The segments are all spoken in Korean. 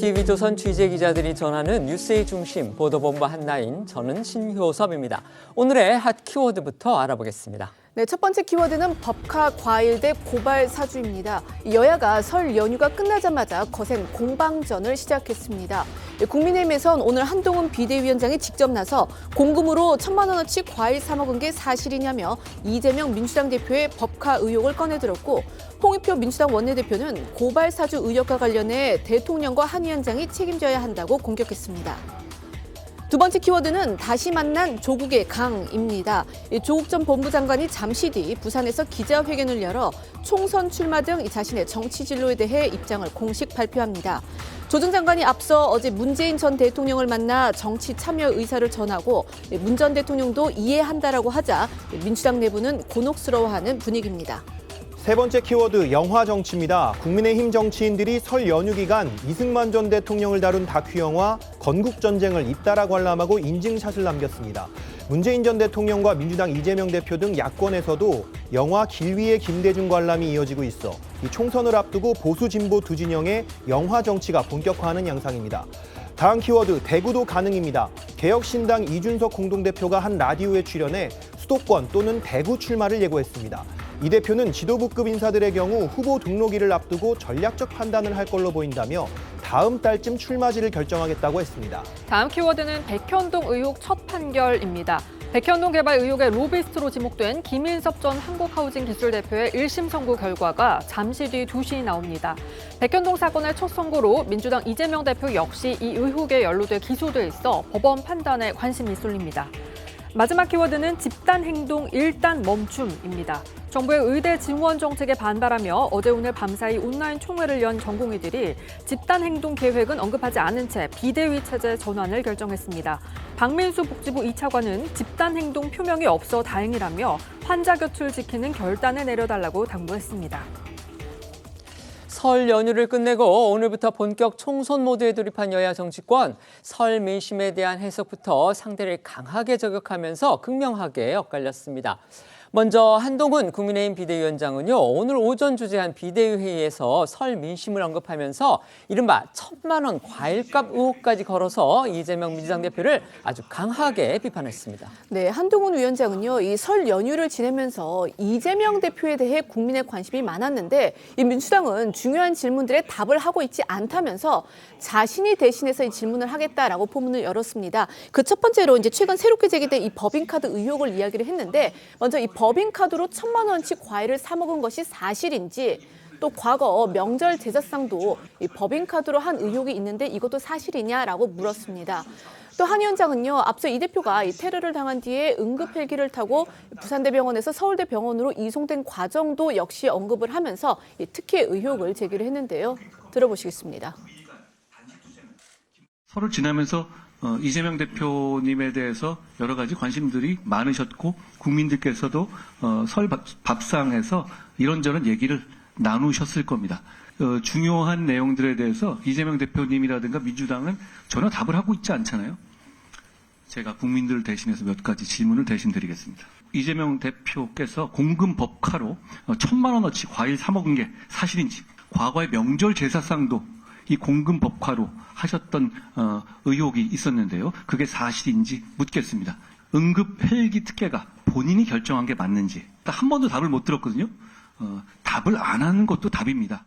TV조선 취재기자들이 전하는 뉴스의 중심, 보도본부 한나인, 저는 신효섭입니다. 오늘의 핫 키워드부터 알아보겠습니다. 네, 첫 번째 키워드는 법카 과일 대 고발 사주입니다. 여야가 설 연휴가 끝나자마자 거센 공방전을 시작했습니다. 국민의힘에선 오늘 한동훈 비대위원장이 직접 나서 공금으로 1,000만 원어치 과일 사 먹은 게 사실이냐며 이재명 민주당 대표의 법카 의혹을 꺼내들었고, 홍익표 민주당 원내대표는 고발 사주 의혹과 관련해 대통령과 한 위원장이 책임져야 한다고 공격했습니다. 두 번째 키워드는 다시 만난 조국의 강입니다. 조국 전 본부장관이 잠시 뒤 부산에서 기자회견을 열어 총선 출마 등 자신의 정치 진로에 대해 입장을 공식 발표합니다. 조 전 장관이 앞서 어제 문재인 전 대통령을 만나 정치 참여 의사를 전하고 문 전 대통령도 이해한다라고 하자 민주당 내부는 곤혹스러워하는 분위기입니다. 세 번째 키워드 영화 정치입니다. 국민의힘 정치인들이 설 연휴 기간 이승만 전 대통령을 다룬 다큐 영화 건국전쟁을 잇따라 관람하고 인증샷을 남겼습니다. 문재인 전 대통령과 민주당 이재명 대표 등 야권에서도 영화 길 위의 김대중 관람이 이어지고 있어 이 총선을 앞두고 보수 진보 두 진영의 영화 정치가 본격화하는 양상입니다. 다음 키워드 대구도 가능입니다. 개혁신당 이준석 공동대표가 한 라디오에 출연해 수도권 또는 대구 출마를 예고했습니다. 이 대표는 지도부급 인사들의 경우 후보 등록일을 앞두고 전략적 판단을 할 걸로 보인다며 다음 달쯤 출마지를 결정하겠다고 했습니다. 다음 키워드는 백현동 의혹 첫 판결입니다. 백현동 개발 의혹의 로비스트로 지목된 김인섭 전 한국하우징기술 대표의 1심 선고 결과가 잠시 뒤 2시 나옵니다. 백현동 사건의 첫 선고로 민주당 이재명 대표 역시 이 의혹에 연루돼 기소돼 있어 법원 판단에 관심이 쏠립니다. 마지막 키워드는 집단행동 일단 멈춤입니다. 정부의 의대 증원 정책에 반발하며 어제 오늘 밤사이 온라인 총회를 연 전공의들이 집단행동 계획은 언급하지 않은 채 비대위 체제 전환을 결정했습니다. 박민수 복지부 2차관은 집단행동 표명이 없어 다행이라며 환자 곁을 지키는 결단을 내려달라고 당부했습니다. 설 연휴를 끝내고 오늘부터 본격 총선 모드에 돌입한 여야 정치권, 설 민심에 대한 해석부터 상대를 강하게 저격하면서 극명하게 엇갈렸습니다. 먼저 한동훈 국민의힘 비대위원장은요, 오늘 오전 주재한 비대위 회의에서 설 민심을 언급하면서 이른바 1,000만 원 과일값 의혹까지 걸어서 이재명 민주당 대표를 아주 강하게 비판했습니다. 네, 한동훈 위원장은요, 이 설 연휴를 지내면서 이재명 대표에 대해 국민의 관심이 많았는데 이 민주당은 중요한 질문들에 답을 하고 있지 않다면서 자신이 대신해서 이 질문을 하겠다라고 포문을 열었습니다. 그 첫 번째로 이제 최근 새롭게 제기된 이 법인카드 의혹을 이야기를 했는데, 먼저 이 법인카드로 1,000만 원치 과일을 사 먹은 것이 사실인지, 또 과거 명절 제사상도 이 법인카드로 한 의혹이 있는데 이것도 사실이냐라고 물었습니다. 또 한 위원장은요, 앞서 이 대표가 이 테러를 당한 뒤에 응급 헬기를 타고 부산대병원에서 서울대병원으로 이송된 과정도 역시 언급을 하면서 이 특혜 의혹을 제기를 했는데요. 들어보시겠습니다. 설을 지나면서 이재명 대표님에 대해서 여러 가지 관심들이 많으셨고 국민들께서도 설 밥상에서 이런저런 얘기를 나누셨을 겁니다. 중요한 내용들에 대해서 이재명 대표님이라든가 민주당은 전혀 답을 하고 있지 않잖아요. 제가 국민들을 대신해서 몇 가지 질문을 대신 드리겠습니다. 이재명 대표께서 공금 법카로 1,000만 원어치 과일 사 먹은 게 사실인지, 과거의 명절 제사상도 이 공금 법화로 하셨던 의혹이 있었는데요. 그게 사실인지 묻겠습니다. 응급 헬기 특혜가 본인이 결정한 게 맞는지 한 번도 답을 못 들었거든요. 답을 안 하는 것도 답입니다.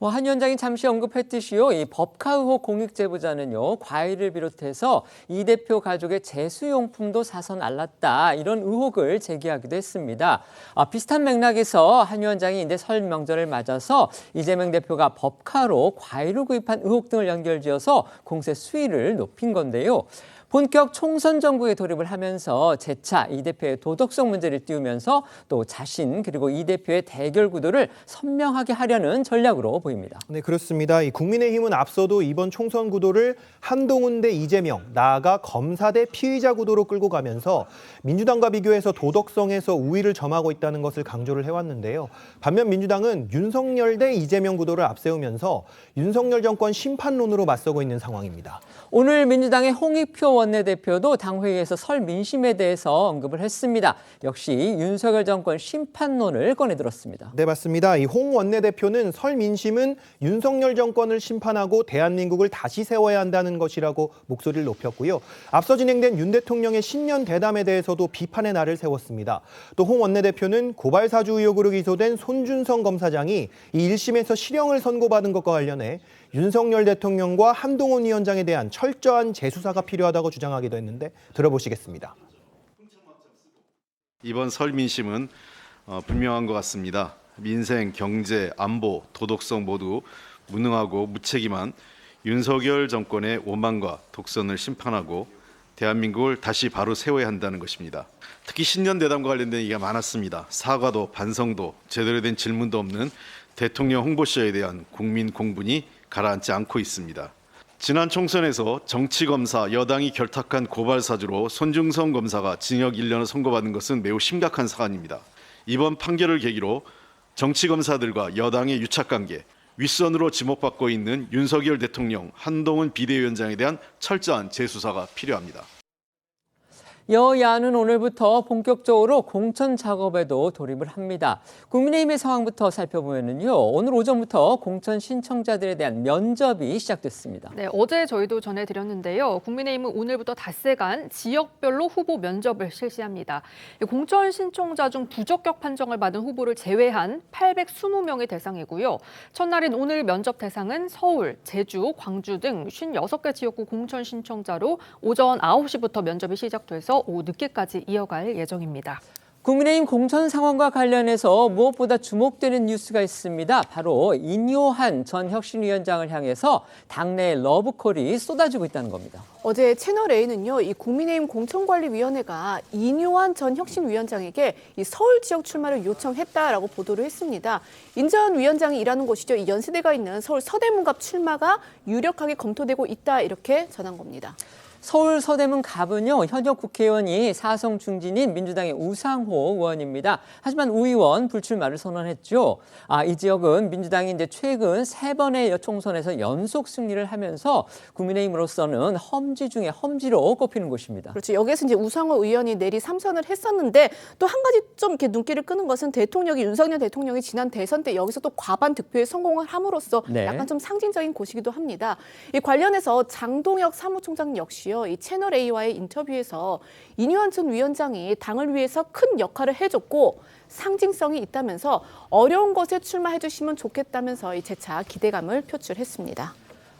한 위원장이 잠시 언급했듯이요, 이 법카 의혹 공익 제보자는요, 과일을 비롯해서 이 대표 가족의 제수용품도 사선 알랐다, 이런 의혹을 제기하기도 했습니다. 비슷한 맥락에서 한 위원장이 이제 설 명절을 맞아서 이재명 대표가 법카로 과일을 구입한 의혹 등을 연결지어서 공세 수위를 높인 건데요. 본격 총선 정국에 돌입을 하면서 재차 이 대표의 도덕성 문제를 띄우면서 또 자신 그리고 이 대표의 대결 구도를 선명하게 하려는 전략으로 보입니다. 네, 그렇습니다. 이 국민의힘은 앞서도 이번 총선 구도를 한동훈 대 이재명, 나아가 검사 대 피의자 구도로 끌고 가면서 민주당과 비교해서 도덕성에서 우위를 점하고 있다는 것을 강조를 해왔는데요. 반면 민주당은 윤석열 대 이재명 구도를 앞세우면서 윤석열 정권 심판론으로 맞서고 있는 상황입니다. 오늘 민주당의 홍익표 원내대표도 당회의에서 설 민심에 대해서 언급을 했습니다. 역시 윤석열 정권 심판론을 꺼내들었습니다. 네, 맞습니다. 이 홍 원내대표는 설 민심은 윤석열 정권을 심판하고 대한민국을 다시 세워야 한다는 것이라고 목소리를 높였고요. 앞서 진행된 윤 대통령의 신년 대담에 대해서도 비판의 날을 세웠습니다. 또 홍 원내대표는 고발 사주 의혹으로 기소된 손준성 검사장이 이 1심에서 실형을 선고받은 것과 관련해 윤석열 대통령과 한동훈 위원장에 대한 철저한 재수사가 필요하다고 주장하기도 했는데 들어보시겠습니다. 이번 설 민심은 분명한 것 같습니다. 민생, 경제, 안보, 도덕성 모두 무능하고 무책임한 윤석열 정권의 오만과 독선을 심판하고 대한민국을 다시 바로 세워야 한다는 것입니다. 특히 신년 대담과 관련된 얘기가 많았습니다. 사과도 반성도 제대로 된 질문도 없는 대통령 홍보쇼에 대한 국민 공분이 가라앉지 않고 있습니다. 지난 총선에서 정치검사 여당이 결탁한 고발 사주로 손준성 검사가 징역 1년을 선고받은 것은 매우 심각한 사안입니다. 이번 판결을 계기로 정치검사들과 여당의 유착관계, 윗선으로 지목받고 있는 윤석열 대통령, 한동훈 비대위원장에 대한 철저한 재수사가 필요합니다. 여야는 오늘부터 본격적으로 공천 작업에도 돌입을 합니다. 국민의힘의 상황부터 살펴보면요. 오늘 오전부터 공천 신청자들에 대한 면접이 시작됐습니다. 네, 어제 저희도 전해드렸는데요. 국민의힘은 오늘부터 닷새간 지역별로 후보 면접을 실시합니다. 공천 신청자 중 부적격 판정을 받은 후보를 제외한 820명의 대상이고요. 첫날인 오늘 면접 대상은 서울, 제주, 광주 등 56개 지역구 공천 신청자로 오전 9시부터 면접이 시작돼서 오후 늦게까지 이어갈 예정입니다. 국민의힘 공천 상황과 관련해서 무엇보다 주목되는 뉴스가 있습니다. 바로 인요한 전 혁신위원장을 향해서 당내 러브콜이 쏟아지고 있다는 겁니다. 어제 채널A는요, 이 국민의힘 공천관리위원회가 인요한 전 혁신위원장에게 이 서울 지역 출마를 요청했다라고 보도를 했습니다. 인 전 위원장이 일하는 곳이죠. 이 연세대가 있는 서울 서대문갑 출마가 유력하게 검토되고 있다, 이렇게 전한 겁니다. 서울 서대문 갑은요, 현역 국회의원이 사성 중진인 민주당의 우상호 의원입니다. 하지만 우 의원 불출마를 선언했죠. 이 지역은 민주당이 이제 최근 3번의 총선에서 연속 승리를 하면서 국민의힘으로서는 험지 중에 험지로 꼽히는 곳입니다. 그렇죠. 여기에서 이제 우상호 의원이 내리 3선을 했었는데 또 한 가지 좀 이렇게 눈길을 끄는 것은 윤석열 대통령이 지난 대선 때 여기서 또 과반 득표에 성공을 함으로써 네. 약간 좀 상징적인 곳이기도 합니다. 이 관련해서 장동혁 사무총장 역시 이 채널A와의 인터뷰에서 인요한 전 위원장이 당을 위해서 큰 역할을 해줬고 상징성이 있다면서 어려운 것에 출마해 주시면 좋겠다면서 재차 기대감을 표출했습니다.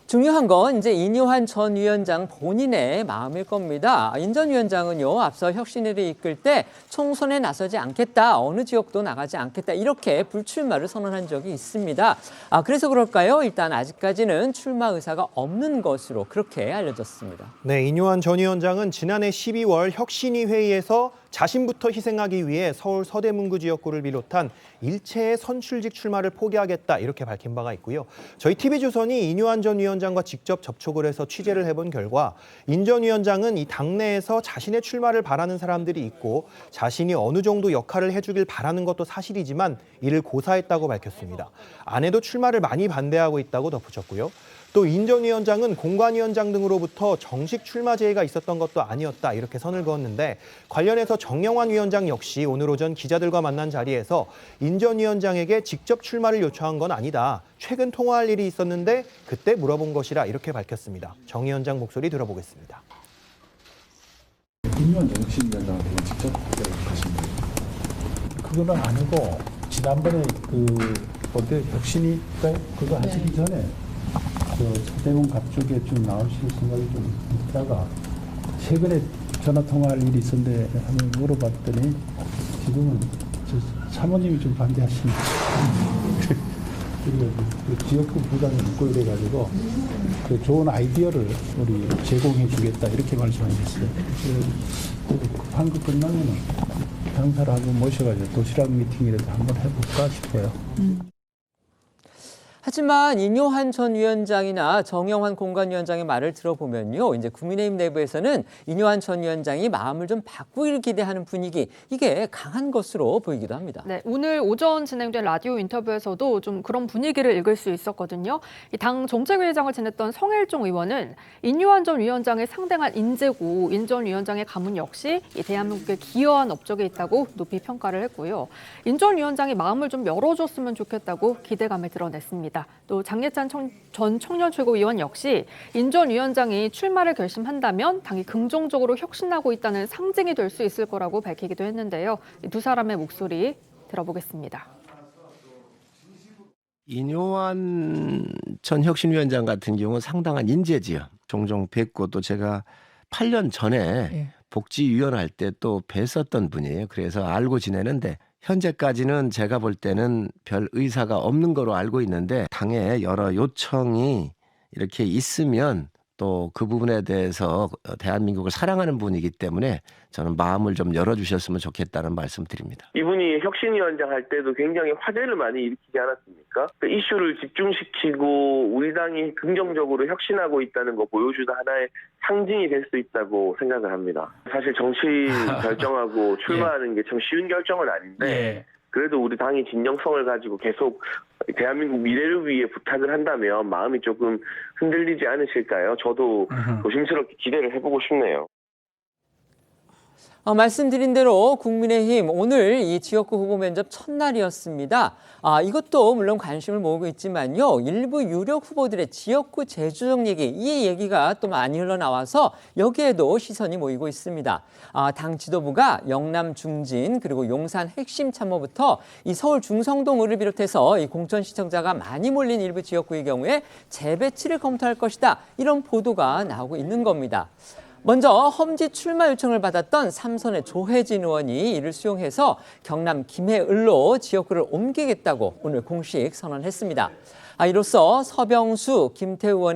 중요한 건 이제 인요한 전 위원장 본인의 마음일 겁니다. 인 전 위원장은요, 앞서 혁신위를 이끌 때 총선에 나서지 않겠다, 어느 지역도 나가지 않겠다, 이렇게 불출마를 선언한 적이 있습니다. 그래서 그럴까요? 일단 아직까지는 출마 의사가 없는 것으로 그렇게 알려졌습니다. 네, 인요한 전 위원장은 지난해 12월 혁신위 회의에서 자신부터 희생하기 위해 서울 서대문구 지역구를 비롯한 일체의 선출직 출마를 포기하겠다, 이렇게 밝힌 바가 있고요. 저희 TV조선이 인요한 전 위원장과 직접 접촉을 해서 취재를 해본 결과 인 전 위원장은 이 당내에서 자신의 출마를 바라는 사람들이 있고 자신이 어느 정도 역할을 해주길 바라는 것도 사실이지만 이를 고사했다고 밝혔습니다. 아내도 출마를 많이 반대하고 있다고 덧붙였고요. 또 인 전 위원장은 공관위원장 등으로부터 정식 출마 제의가 있었던 것도 아니었다, 이렇게 선을 그었는데 관련해서 정영환 위원장 역시 오늘 오전 기자들과 만난 자리에서 인 전 위원장에게 직접 출마를 요청한 건 아니다. 최근 통화할 일이 있었는데 그때 물어본 것이라, 이렇게 밝혔습니다. 정 위원장 목소리 들어보겠습니다. 인요한 혁신위원장한테 직접 가신 거예요? 그거는 아니고 지난번에 어때 혁신위가 그거 하시기 전에 서대문 갑 쪽에 좀 나오실 생각이 좀 있다가 최근에 전화 통화할 일이 있었는데 한번 물어봤더니 지금은 사모님이 좀 반대하시니까 그리고 그 지역구 부장이 묻고 이래가지고 그 좋은 아이디어를 우리 제공해 주겠다, 이렇게 말씀하셨어요. 급한 거 끝나면은 당사를 한번 모셔가지고 도시락 미팅이라도 한번 해볼까 싶어요. 하지만 인효한 전 위원장이나 정영환 공관위원장의 말을 들어보면요. 이제 국민의힘 내부에서는 인효한 전 위원장이 마음을 좀 바꾸기를 기대하는 분위기, 이게 강한 것으로 보이기도 합니다. 네, 오늘 오전 진행된 라디오 인터뷰에서도 좀 그런 분위기를 읽을 수 있었거든요. 이 당 정책위의장을 지냈던 성일종 의원은 인효한 전 위원장의 상당한 인재고 인 전 위원장의 가문 역시 이 대한민국에 기여한 업적에 있다고 높이 평가를 했고요. 인 전 위원장이 마음을 좀 열어줬으면 좋겠다고 기대감을 드러냈습니다. 또 장예찬 전 청년 최고위원 역시 인 전 위원장이 출마를 결심한다면 당이 긍정적으로 혁신하고 있다는 상징이 될 수 있을 거라고 밝히기도 했는데요. 이 두 사람의 목소리 들어보겠습니다. 인효한 전 혁신위원장 같은 경우는 상당한 인재지요. 종종 뵙고 또 제가 8년 전에 복지위원 할 때 또 뵀었던 분이에요. 그래서 알고 지내는데 현재까지는 제가 볼 때는 별 의사가 없는 거로 알고 있는데 당에 여러 요청이 이렇게 있으면 또 그 부분에 대해서 대한민국을 사랑하는 분이기 때문에 저는 마음을 좀 열어주셨으면 좋겠다는 말씀 드립니다. 이분이 혁신위원장 할 때도 굉장히 화제를 많이 일으키지 않았습니까? 이슈를 집중시키고 우리 당이 긍정적으로 혁신하고 있다는 거 보여주는 하나의 상징이 될 수 있다고 생각을 합니다. 사실 정치 결정하고 출마하는 게 참 쉬운 결정은 아닌데 그래도 우리 당이 진정성을 가지고 계속 대한민국 미래를 위해 부탁을 한다면 마음이 조금 흔들리지 않으실까요? 저도 조심스럽게 기대를 해보고 싶네요. 말씀드린 대로 국민의힘 오늘 이 지역구 후보 면접 첫날이었습니다. 이것도 물론 관심을 모으고 있지만요. 일부 유력 후보들의 지역구 재조정 얘기, 이 얘기가 또 많이 흘러나와서 여기에도 시선이 모이고 있습니다. 당 지도부가 영남 중진 그리고 용산 핵심 참모부터 이 서울 중성동을 비롯해서 이 공천시청자가 많이 몰린 일부 지역구의 경우에 재배치를 검토할 것이다. 이런 보도가 나오고 있는 겁니다. 먼저 험지 출마 요청을 받았던 삼선의 조혜진 의원이 이를 수용해서 경남 김해을로 지역구를 옮기겠다고 오늘 공식 선언했습니다. 이로써 서병수, 김태호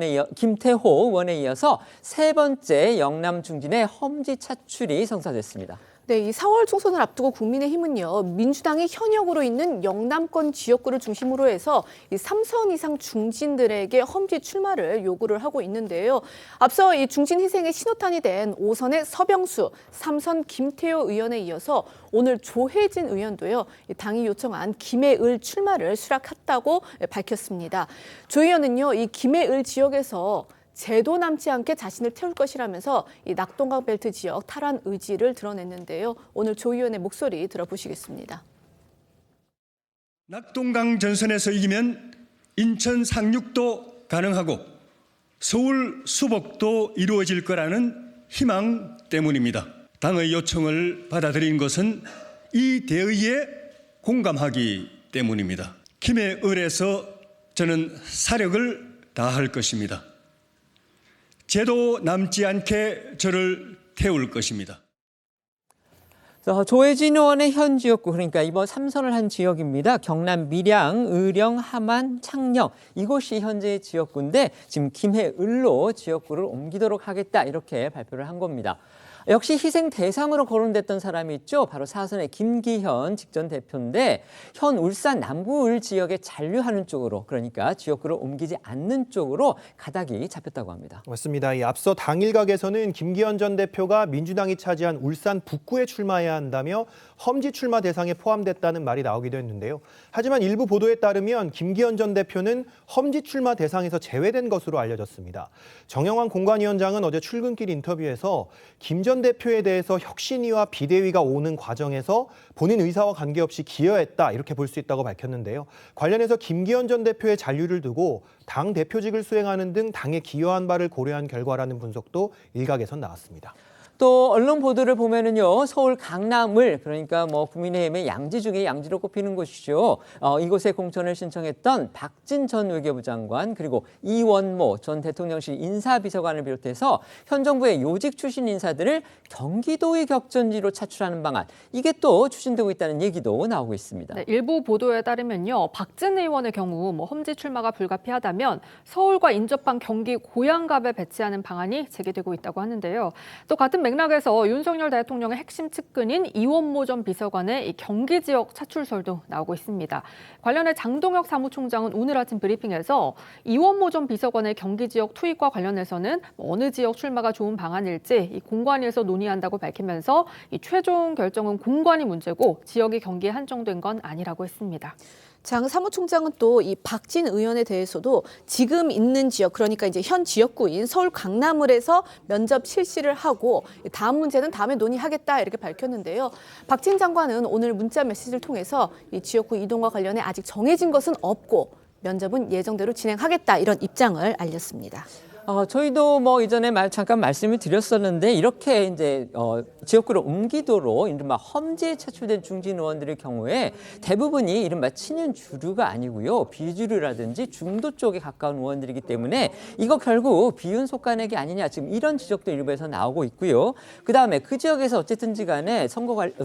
의원에 이어서 세 번째 영남 중진의 험지 차출이 성사됐습니다. 네, 이 4월 총선을 앞두고 국민의힘은요, 민주당이 현역으로 있는 영남권 지역구를 중심으로 해서 이 3선 이상 중진들에게 험지 출마를 요구를 하고 있는데요. 앞서 이 중진 희생의 신호탄이 된 5선의 서병수, 3선 김태호 의원에 이어서 오늘 조혜진 의원도요, 당이 요청한 김해을 출마를 수락했다고 밝혔습니다. 조 의원은요, 이 김해을 지역에서 제도 남지 않게 자신을 태울 것이라면서 이 낙동강 벨트 지역 탈환 의지를 드러냈는데요. 오늘 조 의원의 목소리 들어보시겠습니다. 낙동강 전선에서 이기면 인천 상륙도 가능하고 서울 수복도 이루어질 거라는 희망 때문입니다. 당의 요청을 받아들인 것은 이 대의에 공감하기 때문입니다. 김해을에서 저는 사력을 다할 것입니다. 제도 남지 않게 저를 태울 것입니다. 조혜진 의원의 현 지역구, 그러니까 이번 3선을 한 지역입니다. 경남 밀양, 의령, 함안, 창녕 이곳이 현재의 지역구인데 지금 김해을로 지역구를 옮기도록 하겠다 이렇게 발표를 한 겁니다. 역시 희생 대상으로 거론됐던 사람이 있죠. 바로 4선의 김기현 직전 대표인데 현 울산 남구을 지역에 잔류하는 쪽으로, 그러니까 지역구를 옮기지 않는 쪽으로 가닥이 잡혔다고 합니다. 맞습니다. 이 앞서 당일각에서는 김기현 전 대표가 민주당이 차지한 울산 북구에 출마해야 한다며 험지 출마 대상에 포함됐다는 말이 나오기도 했는데요. 하지만 일부 보도에 따르면 김기현 전 대표는 험지 출마 대상에서 제외된 것으로 알려졌습니다. 정영환 공관위원장은 어제 출근길 인터뷰에서 김 전 대표에 대해서 혁신위와 비대위가 오는 과정에서 본인 의사와 관계없이 기여했다 이렇게 볼 수 있다고 밝혔는데요. 관련해서 김기현 전 대표의 잔류를 두고 당 대표직을 수행하는 등 당에 기여한 바를 고려한 결과라는 분석도 일각에선 나왔습니다. 또 언론 보도를 보면은요, 서울 강남을, 그러니까 국민의힘의 양지 중에 양지로 꼽히는 곳이죠. 이곳에 공천을 신청했던 박진 전 외교부 장관, 그리고 이원모 전 대통령실 인사비서관을 비롯해서 현 정부의 요직 출신 인사들을 경기도의 격전지로 차출하는 방안, 이게 또 추진되고 있다는 얘기도 나오고 있습니다. 네, 일부 보도에 따르면요, 박진 의원의 경우 험지 출마가 불가피하다면 서울과 인접한 경기 고양갑에 배치하는 방안이 제기되고 있다고 하는데요. 또 같은 맥락에서 윤석열 대통령의 핵심 측근인 이원모 전 비서관의 이 경기 지역 차출설도 나오고 있습니다. 관련해 장동혁 사무총장은 오늘 아침 브리핑에서 이원모 전 비서관의 경기 지역 투입과 관련해서는 어느 지역 출마가 좋은 방안일지 이 공관위에서 논의한다고 밝히면서 이 최종 결정은 공관위 문제고 지역이 경기에 한정된 건 아니라고 했습니다. 장 사무총장은 또 이 박진 의원에 대해서도 지금 있는 지역, 그러니까 이제 현 지역구인 서울 강남을에서 면접 실시를 하고 다음 문제는 다음에 논의하겠다 이렇게 밝혔는데요. 박진 장관은 오늘 문자 메시지를 통해서 이 지역구 이동과 관련해 아직 정해진 것은 없고 면접은 예정대로 진행하겠다 이런 입장을 알렸습니다. 저희도 뭐 이전에 잠깐 말씀을 드렸었는데 이렇게 이제 지역구를 옮기도록 이른바 험지에 차출된 중진 의원들의 경우에 대부분이 이른바 친윤 주류가 아니고요. 비주류라든지 중도 쪽에 가까운 의원들이기 때문에 이거 결국 비윤 속가내기 아니냐 지금 이런 지적도 일부에서 나오고 있고요. 그다음에 그 지역에서 어쨌든지 간에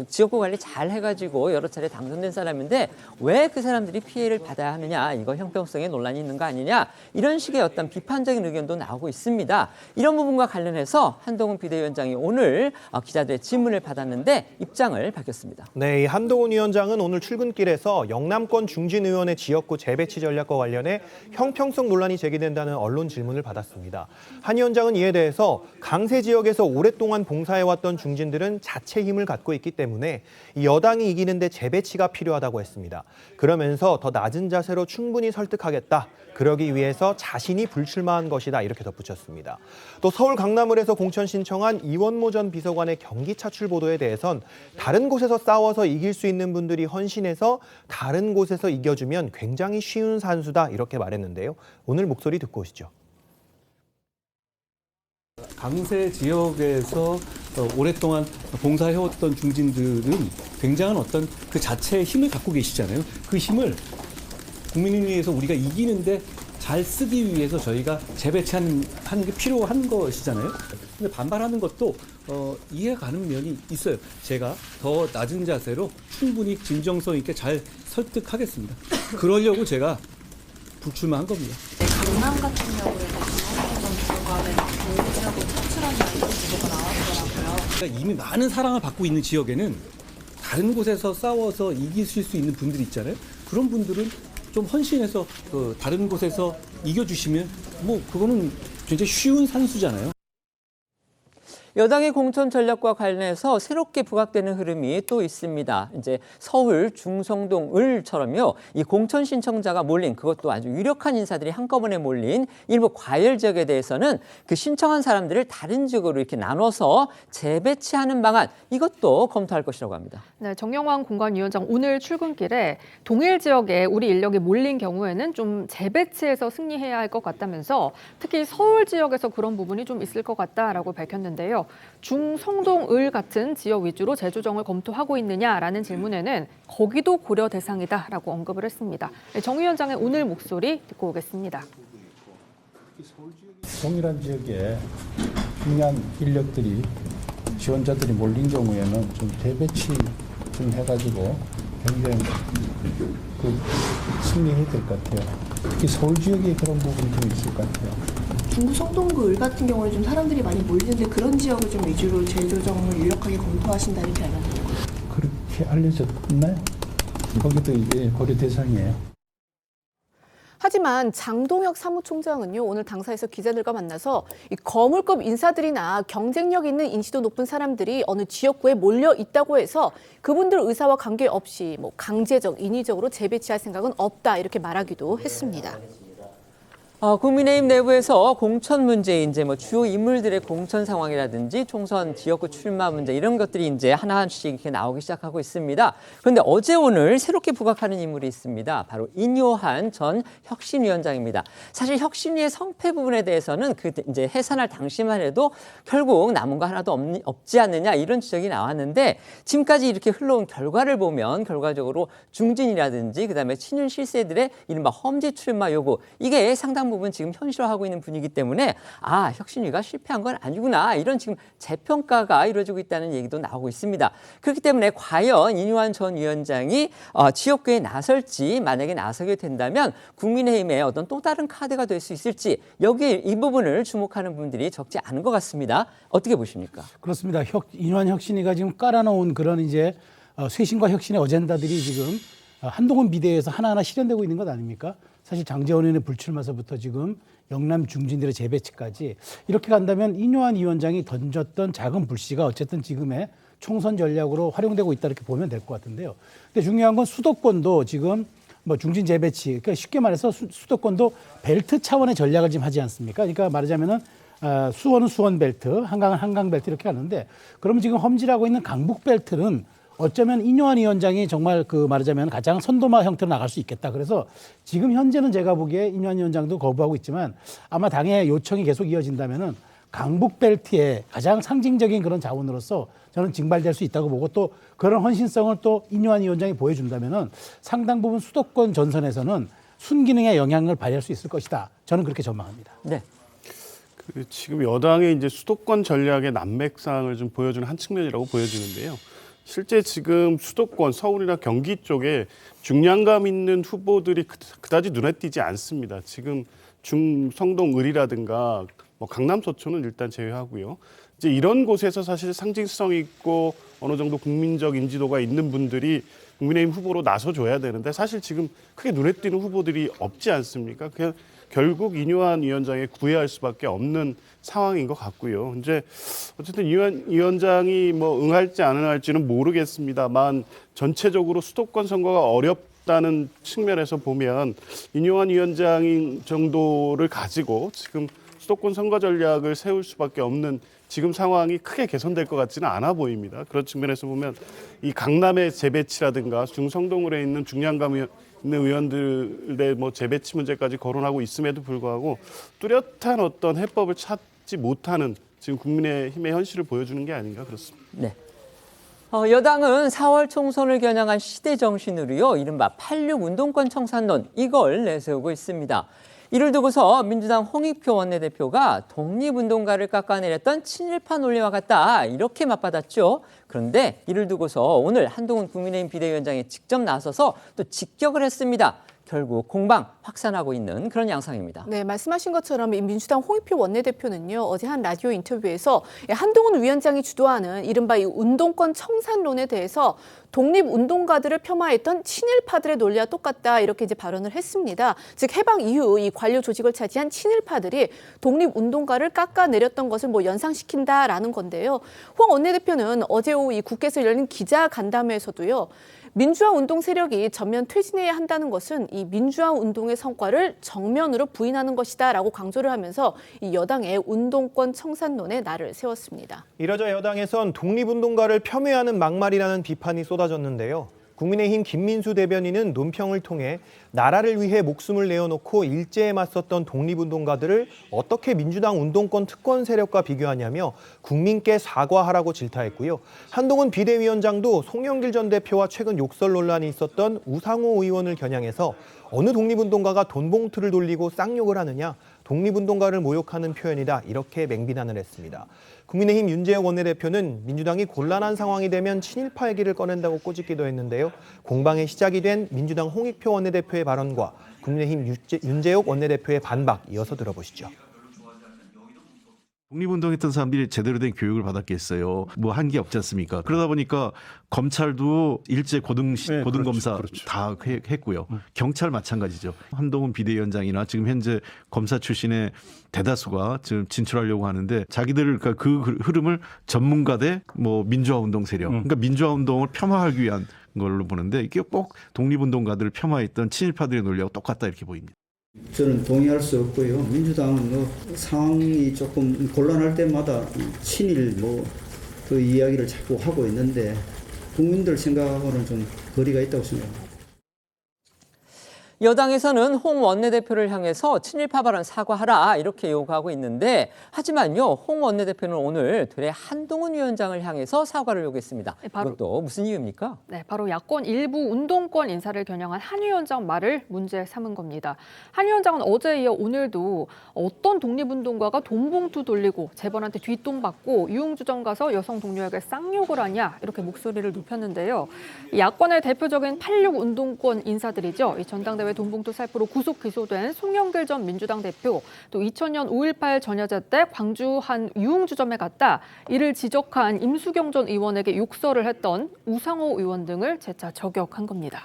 지역구 관리 잘 해가지고 여러 차례 당선된 사람인데 왜 그 사람들이 피해를 받아야 하느냐 이거 형평성에 논란이 있는 거 아니냐 이런 식의 어떤 비판적인 의견도 나오고 있습니다. 이런 부분과 관련해서 한동훈 비대위원장이 오늘 기자들의 질문을 받았는데 입장을 밝혔습니다. 네, 이 한동훈 위원장은 오늘 출근길에서 영남권 중진 의원의 지역구 재배치 전략과 관련해 형평성 논란이 제기된다는 언론 질문을 받았습니다. 한 위원장은 이에 대해서 강세 지역에서 오랫동안 봉사해왔던 중진들은 자체 힘을 갖고 있기 때문에 이 여당이 이기는데 재배치가 필요하다고 했습니다. 그러면서 더 낮은 자세로 충분히 설득하겠다. 그러기 위해서 자신이 불출마한 것이다 이렇게 덧붙였습니다. 또 서울 강남을에서 공천 신청한 이원모 전 비서관의 경기 차출 보도에 대해선 다른 곳에서 싸워서 이길 수 있는 분들이 헌신해서 다른 곳에서 이겨주면 굉장히 쉬운 산수다 이렇게 말했는데요. 오늘 목소리 듣고 오시죠. 강세 지역에서 오랫동안 봉사해왔던 중진들은 굉장한 어떤 그 자체의 힘을 갖고 계시잖아요. 그 힘을 국민을 위해서 우리가 이기는데 잘 쓰기 위해서 저희가 재배치하는 게 필요한 것이잖아요. 근데 반발하는 것도 이해 가는 면이 있어요. 제가 더 낮은 자세로 충분히 진정성 있게 잘 설득하겠습니다. 그러려고 제가 불출마한 겁니다. 강남 같은 경우에는 김원호 비서관을 공지하고 차출한다 이런 보도가 나왔더라고요. 그러니까 이미 많은 사랑을 받고 있는 지역에는 다른 곳에서 싸워서 이기실 수 있는 분들이 있잖아요. 그런 분들은 좀 헌신해서 다른 곳에서 이겨주시면 뭐 그거는 굉장히 쉬운 산수잖아요. 여당의 공천 전략과 관련해서 새롭게 부각되는 흐름이 또 있습니다. 이제 서울 중성동 을처럼요. 이 공천 신청자가 몰린 그것도 아주 유력한 인사들이 한꺼번에 몰린 일부 과열 지역에 대해서는 그 신청한 사람들을 다른 지역으로 이렇게 나눠서 재배치하는 방안 이것도 검토할 것이라고 합니다. 네, 정영환 공관위원장 오늘 출근길에 동일 지역에 우리 인력이 몰린 경우에는 좀 재배치해서 승리해야 할 것 같다면서 특히 서울 지역에서 그런 부분이 좀 있을 것 같다라고 밝혔는데요. 중성동 을 같은 지역 위주로 재조정을 검토하고 있느냐라는 질문에는 거기도 고려 대상이다라고 언급을 했습니다. 정 위원장의 오늘 목소리 듣고 오겠습니다. 동일한 지역에 중요한 인력들이 지원자들이 몰린 경우에는 좀 재배치 좀 해가지고 굉장히 승리해야 될 것 같아요. 특히 서울 지역에 그런 부분이 좀 있을 것 같아요. 중성동구 을 같은 경우에 좀 사람들이 많이 몰리는데 그런 지역을 좀 위주로 재조정을 유력하게 검토하신다 이렇게 알려드리고 그렇게 알려졌나요? 거기도 이제 고려 대상이에요. 하지만 장동혁 사무총장은요 오늘 당사에서 기자들과 만나서 이 거물급 인사들이나 경쟁력 있는 인지도 높은 사람들이 어느 지역구에 몰려 있다고 해서 그분들 의사와 관계없이 뭐 강제적, 인위적으로 재배치할 생각은 없다 이렇게 말하기도 했습니다. 국민의힘 내부에서 공천 문제, 이제 뭐 주요 인물들의 공천 상황이라든지 총선 지역구 출마 문제 이런 것들이 이제 하나씩 이렇게 나오기 시작하고 있습니다. 그런데 어제 오늘 새롭게 부각하는 인물이 있습니다. 바로 인요한 전 혁신위원장입니다. 사실 혁신위의 성패 부분에 대해서는 그 이제 해산할 당시만 해도 결국 남은 거 하나도 없지 않느냐 이런 지적이 나왔는데 지금까지 이렇게 흘러온 결과를 보면 결과적으로 중진이라든지 그다음에 친윤 실세들의 이른바 험지 출마 요구 이게 상당 상당 부분 지금 현실화하고 있는 분위기 때문에 혁신위가 실패한 건 아니구나 이런 지금 재평가가 이루어지고 있다는 얘기도 나오고 있습니다. 그렇기 때문에 과연 이뇨한 전 위원장이 지역구에 나설지 만약에 나서게 된다면 국민의힘의 어떤 또 다른 카드가 될 수 있을지 여기 이 부분을 주목하는 분들이 적지 않은 것 같습니다. 어떻게 보십니까? 그렇습니다. 이뇨한 혁신위가 지금 깔아놓은 그런 이제 쇄신과 혁신의 어젠다들이 지금 한동훈 비대위에서 하나하나 실현되고 있는 것 아닙니까? 사실 장제원 의원의 불출마서부터 지금 영남 중진들의 재배치까지 이렇게 간다면 이뇨한 위원장이 던졌던 작은 불씨가 어쨌든 지금의 총선 전략으로 활용되고 있다 이렇게 보면 될 것 같은데요. 근데 중요한 건 수도권도 지금 뭐 중진 재배치, 그러니까 쉽게 말해서 수도권도 벨트 차원의 전략을 지금 하지 않습니까? 그러니까 말하자면은 수원은 수원 벨트, 한강은 한강 벨트 이렇게 하는데 그럼 지금 험지라고 있는 강북 벨트는 어쩌면 이뇨한 위원장이 정말 말하자면 가장 선도마 형태로 나갈 수 있겠다. 그래서 지금 현재는 제가 보기에 이뇨한 위원장도 거부하고 있지만 아마 당의 요청이 계속 이어진다면은 강북 벨트의 가장 상징적인 그런 자원으로서 저는 징발될 수 있다고 보고 또 그런 헌신성을 또 이뇨한 위원장이 보여준다면은 상당 부분 수도권 전선에서는 순기능의 영향을 발휘할 수 있을 것이다. 저는 그렇게 전망합니다. 네. 지금 여당의 이제 수도권 전략의 난맥상을 좀 보여주는 한 측면이라고 보여지는데요. 실제 지금 수도권, 서울이나 경기 쪽에 중량감 있는 후보들이 그다지 눈에 띄지 않습니다. 지금 중성동 을이라든가 뭐 강남 서초는 일단 제외하고요. 이제 이런 곳에서 사실 상징성 있고 어느 정도 국민적 인지도가 있는 분들이 국민의힘 후보로 나서줘야 되는데 사실 지금 크게 눈에 띄는 후보들이 없지 않습니까? 그냥 결국 이뇨한 위원장에 구애할 수밖에 없는 상황인 것 같고요. 이제 어쨌든 이뇨한 위원장이 뭐 응할지 안 응할지는 모르겠습니다만 전체적으로 수도권 선거가 어렵다는 측면에서 보면 이뇨한 위원장 정도를 가지고 지금 수도권 선거 전략을 세울 수밖에 없는 지금 상황이 크게 개선될 것 같지는 않아 보입니다. 그런 측면에서 보면 이 강남의 재배치라든가 중성동을에 있는 중량감 있는 의원들의 뭐 재배치 문제까지 거론하고 있음에도 불구하고 뚜렷한 어떤 해법을 찾지 못하는 지금 국민의힘의 현실을 보여주는 게 아닌가 그렇습니다. 네. 여당은 4월 총선을 겨냥한 시대 정신으로요, 이른바 86 운동권 청산론 이걸 내세우고 있습니다. 이를 두고서 민주당 홍익표 원내대표가 독립운동가를 깎아내렸던 친일파 논리와 같다 이렇게 맞받았죠. 그런데 이를 두고서 오늘 한동훈 국민의힘 비대위원장이 직접 나서서 또 직격을 했습니다. 결국 공방 확산하고 있는 그런 양상입니다. 네, 말씀하신 것처럼 민주당 홍익표 원내대표는요, 어제 한 라디오 인터뷰에서 한동훈 위원장이 주도하는 이른바 이 운동권 청산론에 대해서 독립운동가들을 폄하했던 친일파들의 논리와 똑같다 이렇게 이제 발언을 했습니다. 즉 해방 이후 이 관료 조직을 차지한 친일파들이 독립운동가를 깎아내렸던 것을 뭐 연상시킨다라는 건데요. 홍 원내대표는 어제 오후 이 국회에서 열린 기자간담회에서도요, 민주화 운동 세력이 전면 퇴진해야 한다는 것은 이 민주화 운동의 성과를 정면으로 부인하는 것이다라고 강조를 하면서 이 여당의 운동권 청산론에 날을 세웠습니다. 이러자 여당에선 독립운동가를 폄훼하는 막말이라는 비판이 쏟아졌는데요. 국민의힘 김민수 대변인은 논평을 통해 나라를 위해 목숨을 내어놓고 일제에 맞섰던 독립운동가들을 어떻게 민주당 운동권 특권 세력과 비교하냐며 국민께 사과하라고 질타했고요. 한동훈 비대위원장도 송영길 전 대표와 최근 욕설 논란이 있었던 우상호 의원을 겨냥해서 어느 독립운동가가 돈봉투를 돌리고 쌍욕을 하느냐, 독립운동가를 모욕하는 표현이다 이렇게 맹비난을 했습니다. 국민의힘 윤재혁 원내대표는 민주당이 곤란한 상황이 되면 친일파 얘기를 꺼낸다고 꼬집기도 했는데요. 공방의 시작이 된 민주당 홍익표 원내대표의 발언과 국민의힘 윤재혁 원내대표의 반박 이어서 들어보시죠. 독립운동했던 사람들이 제대로 된 교육을 받았겠어요. 뭐 한 게 없지 않습니까? 그러다 보니까 검찰도 일제 고등검사 그렇죠. 다 했고요. 경찰 마찬가지죠. 한동훈 비대위원장이나 지금 현재 검사 출신의 대다수가 지금 진출하려고 하는데 자기들 그 흐름을 전문가 대 뭐 민주화운동 세력, 그러니까 민주화운동을 폄하하기 위한 걸로 보는데 이게 꼭 독립운동가들을 폐마했던 친일파들의 논리하고 똑같다 이렇게 보입니다. 저는 동의할 수 없고요. 민주당은 뭐 상황이 조금 곤란할 때마다 친일 그 이야기를 자꾸 하고 있는데 국민들 생각하고는 좀 거리가 있다고 생각합니다. 여당에서는 홍 원내대표를 향해서 친일파 발언 사과하라 이렇게 요구하고 있는데 하지만요, 홍 원내대표는 오늘 되레 한동훈 위원장을 향해서 사과를 요구했습니다. 이것도 무슨 이유입니까? 네, 바로 야권 일부 운동권 인사를 겨냥한 한 위원장 말을 문제 삼은 겁니다. 한 위원장은 어제에 이어 오늘도 어떤 독립운동가가 돈봉투 돌리고 재벌한테 뒷돈 받고 유흥주점 가서 여성 동료에게 쌍욕을 하냐 이렇게 목소리를 높였는데요. 야권의 대표적인 86 운동권 인사들이죠. 이 전당대회 돈봉투 살포로 구속 기소된 송영길 전 민주당 대표, 또 2000년 5.18 전야제 때 광주 한 유흥주점에 갔다 이를 지적한 임수경 전 의원에게 욕설을 했던 우상호 의원 등을 재차 저격한 겁니다.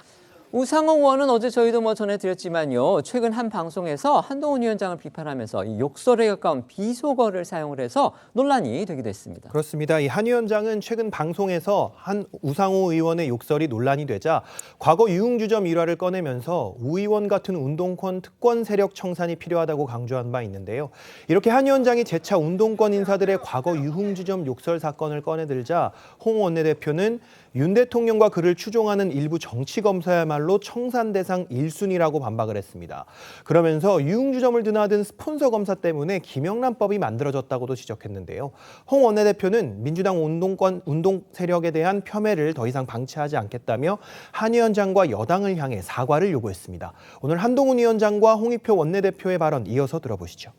우상호 의원은 어제 저희도 전해드렸지만요, 최근 한 방송에서 한동훈 위원장을 비판하면서 이 욕설에 가까운 비속어를 사용을 해서 논란이 되기도 했습니다. 그렇습니다. 이 한 위원장은 최근 방송에서 한 우상호 의원의 욕설이 논란이 되자 과거 유흥주점 일화를 꺼내면서 우 의원 같은 운동권 특권 세력 청산이 필요하다고 강조한 바 있는데요. 이렇게 한 위원장이 재차 운동권 인사들의 과거 유흥주점 욕설 사건을 꺼내들자 홍 원내대표는 윤 대통령과 그를 추종하는 일부 정치검사야말로 청산 대상 1순위라고 반박을 했습니다. 그러면서 유흥주점을 드나든 스폰서 검사 때문에 김영란법이 만들어졌다고도 지적했는데요. 홍 원내대표는 민주당 운동 세력에 대한 폄훼를 더 이상 방치하지 않겠다며 한 위원장과 여당을 향해 사과를 요구했습니다. 오늘 한동훈 위원장과 홍익표 원내대표의 발언 이어서 들어보시죠.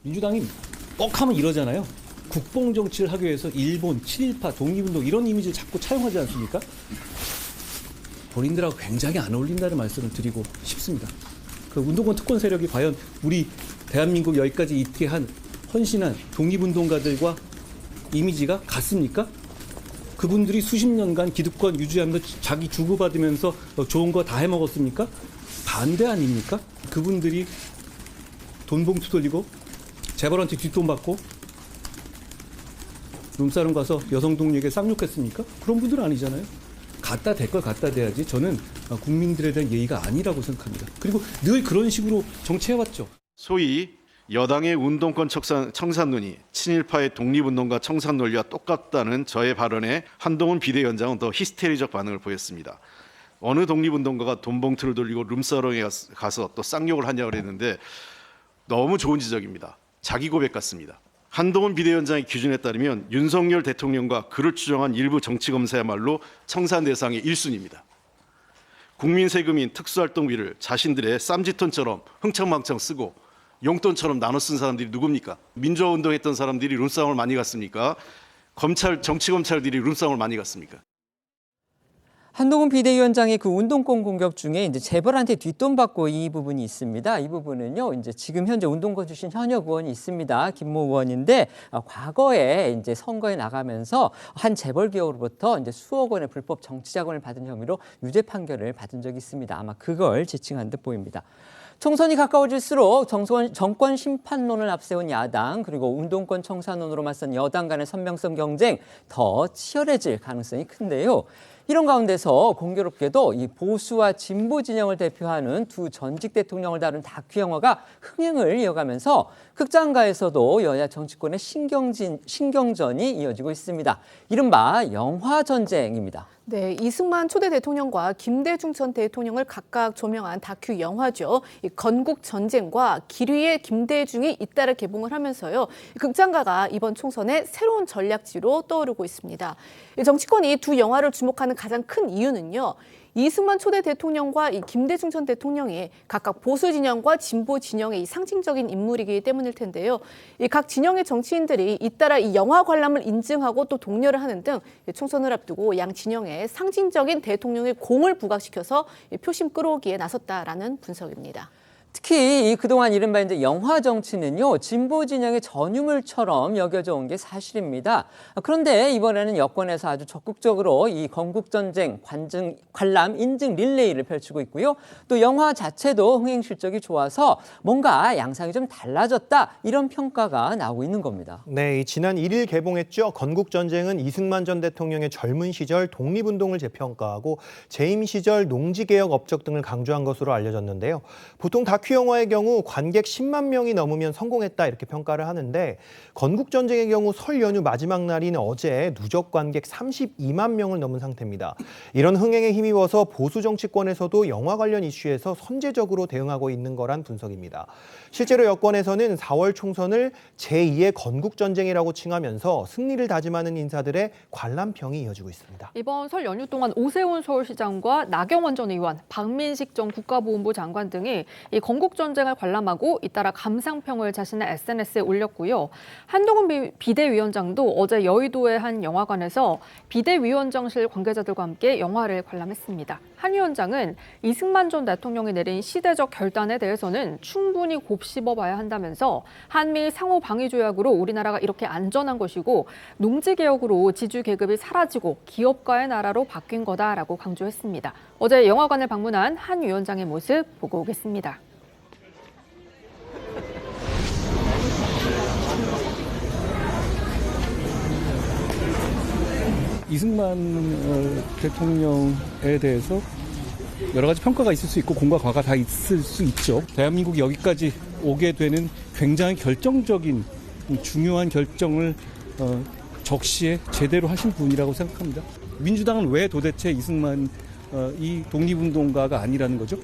민주당이 뻑 하면 이러잖아요. 국뽕 정치를 하기 위해서 일본, 친일파, 독립운동 이런 이미지를 자꾸 차용하지 않습니까? 본인들하고 굉장히 안 어울린다는 말씀을 드리고 싶습니다. 그 운동권 특권 세력이 과연 우리 대한민국 여기까지 있게 한 헌신한 독립운동가들과 이미지가 같습니까? 그분들이 수십 년간 기득권 유지하면서 자기 주고받으면서 좋은 거 다 해먹었습니까? 반대 아닙니까? 그분들이 돈봉투 돌리고 재벌한테 뒷돈 받고 룸사롱 가서 여성 동료에게 쌍욕했습니까? 그런 분들은 아니잖아요. 갖다 댈 걸 갖다 대야지 저는 국민들에 대한 예의가 아니라고 생각합니다. 그리고 늘 그런 식으로 정치해왔죠. 소위 여당의 운동권 청산론이 친일파의 독립운동가 청산 논리와 똑같다는 저의 발언에 한동훈 비대위원장은 더 히스테리적 반응을 보였습니다. 어느 독립운동가가 돈봉투를 돌리고 룸사롱에 가서 또 쌍욕을 하냐고 그랬는데 너무 좋은 지적입니다. 자기 고백 같습니다. 한동훈 비대위원장의 기준에 따르면 윤석열 대통령과 그를 추종한 일부 정치검사야말로 청산 대상의 1순위입니다. 국민 세금인 특수활동비를 자신들의 쌈짓돈처럼 흥청망청 쓰고 용돈처럼 나눠 쓴 사람들이 누굽니까? 민주화 운동했던 사람들이 룸싸움을 많이 갔습니까? 정치검찰들이 룸싸움을 많이 갔습니까? 한동훈 비대위원장의 그 운동권 공격 중에 이제 재벌한테 뒷돈 받고 이 부분이 있습니다. 이 부분은요, 이제 지금 현재 운동권 출신 현역 의원이 있습니다. 김모 의원인데 과거에 이제 선거에 나가면서 한 재벌 기업으로부터 이제 수억 원의 불법 정치 자금을 받은 혐의로 유죄 판결을 받은 적이 있습니다. 아마 그걸 지칭한 듯 보입니다. 총선이 가까워질수록 정권 심판론을 앞세운 야당 그리고 운동권 청산론으로 맞선 여당 간의 선명성 경쟁 더 치열해질 가능성이 큰데요. 이런 가운데서 공교롭게도 이 보수와 진보 진영을 대표하는 두 전직 대통령을 다룬 다큐 영화가 흥행을 이어가면서 극장가에서도 여야 정치권의 신경전이 이어지고 있습니다. 이른바 영화 전쟁입니다. 네, 이승만 초대 대통령과 김대중 전 대통령을 각각 조명한 다큐 영화죠. 이 건국 전쟁과 기류의 김대중이 잇따라 개봉을 하면서요. 극장가가 이번 총선의 새로운 전략지로 떠오르고 있습니다. 정치권이 두 영화를 주목하는 가장 큰 이유는요. 이승만 초대 대통령과 이 김대중 전 대통령이 각각 보수 진영과 진보 진영의 이 상징적인 인물이기 때문일 텐데요. 이 각 진영의 정치인들이 잇따라 이 영화 관람을 인증하고 또 독려를 하는 등 총선을 앞두고 양 진영의 상징적인 대통령의 공을 부각시켜서 표심 끌어오기에 나섰다라는 분석입니다. 특히 그동안 이른바 이제 영화 정치는요, 진보 진영의 전유물처럼 여겨져 온 게 사실입니다. 그런데 이번에는 여권에서 아주 적극적으로 이 건국전쟁 관람 인증 릴레이를 펼치고 있고요. 또 영화 자체도 흥행 실적이 좋아서 뭔가 양상이 좀 달라졌다 이런 평가가 나오고 있는 겁니다. 네, 지난 1일 개봉했죠. 건국전쟁은 이승만 전 대통령의 젊은 시절 독립운동을 재평가하고 재임 시절 농지개혁 업적 등을 강조한 것으로 알려졌는데요. 보통 다큐 다큐 영화의 경우 관객 10만 명이 넘으면 성공했다 이렇게 평가를 하는데 건국전쟁의 경우 설 연휴 마지막 날인 어제 누적 관객 32만 명을 넘은 상태입니다. 이런 흥행에 힘입어서 보수 정치권에서도 영화 관련 이슈에서 선제적으로 대응하고 있는 거란 분석입니다. 실제로 여권에서는 4월 총선을 제2의 건국전쟁이라고 칭하면서 승리를 다짐하는 인사들의 관람평이 이어지고 있습니다. 이번 설 연휴 동안 오세훈 서울시장과 나경원 전 의원, 박민식 전 국가보훈부 장관 등이 이 건국전쟁을 관람하고 잇따라 감상평을 자신의 SNS에 올렸고요. 한동훈 비대위원장도 어제 여의도의 한 영화관에서 비대위원장실 관계자들과 함께 영화를 관람했습니다. 한 위원장은 이승만 전 대통령이 내린 시대적 결단에 대해서는 충분히 곱씹어봐야 한다면서 한미 상호 방위 조약으로 우리나라가 이렇게 안전한 것이고 농지개혁으로 지주 계급이 사라지고 기업가의 나라로 바뀐 거다라고 강조했습니다. 어제 영화관을 방문한 한 위원장의 모습 보고 오겠습니다. 이승만 대통령에 대해서 여러 가지 평가가 있을 수 있고 공과 과가 다 있을 수 있죠. 대한민국이 여기까지 오게 되는 굉장히 결정적인 중요한 결정을 적시에 제대로 하신 분이라고 생각합니다. 민주당은 왜 도대체 이승만 이 독립운동가가 아니라는 거죠?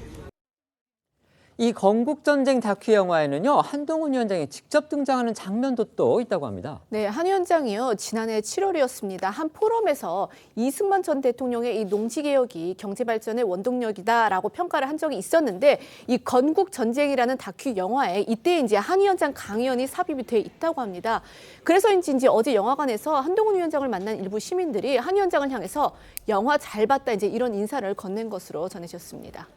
이 건국전쟁 다큐 영화에는요, 한동훈 위원장이 직접 등장하는 장면도 또 있다고 합니다. 네, 한 위원장이요. 지난해 7월이었습니다. 한 포럼에서 이승만 전 대통령의 이 농지개혁이 경제발전의 원동력이다라고 평가를 한 적이 있었는데 이 건국전쟁이라는 다큐 영화에 이때 이제 한 위원장 강연이 삽입이 돼 있다고 합니다. 그래서인지 이제 어제 영화관에서 한동훈 위원장을 만난 일부 시민들이 한 위원장을 향해서 영화 잘 봤다 이제 이런 인사를 건넨 것으로 전해졌습니다.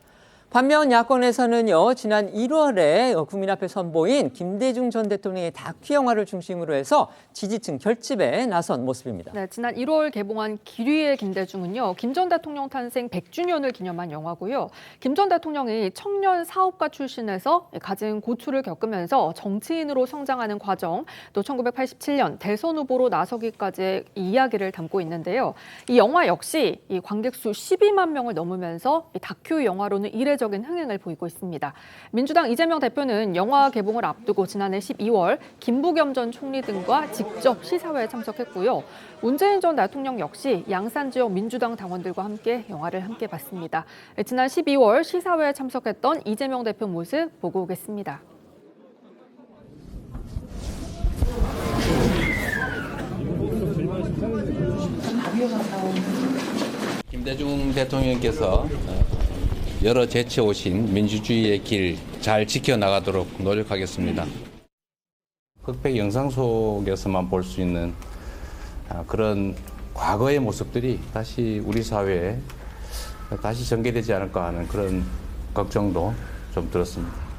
반면 야권에서는요, 지난 1월에 국민 앞에 선보인 김대중 전 대통령의 다큐 영화를 중심으로 해서 지지층 결집에 나선 모습입니다. 네, 지난 1월 개봉한 기류의 김대중은요, 김 전 대통령 탄생 100주년을 기념한 영화고요. 김 전 대통령이 청년 사업가 출신에서 갖은 고초를 겪으면서 정치인으로 성장하는 과정, 또 1987년 대선 후보로 나서기까지의 이야기를 담고 있는데요. 이 영화 역시 이 관객 수 12만 명을 넘으면서 이 다큐 영화로는 이례적인 흥행을 보이고 있습니다. 민주당 이재명 대표는 영화 개봉을 앞두고 지난해 12월 김부겸 전 총리 등과 직접 시사회에 참석했고요. 문재인 전 대통령 역시 양산 지역 민주당 당원들과 함께 영화를 함께 봤습니다. 지난 12월 시사회에 참석했던 이재명 대표 모습 보고 오겠습니다. 김대중 대통령께서 여러 제치해 오신 민주주의의 길 잘 지켜나가도록 노력하겠습니다. 흑백 영상 속에서만 볼 수 있는 그런 과거의 모습들이 다시 우리 사회에 다시 전개되지 않을까 하는 그런 걱정도 좀 들었습니다.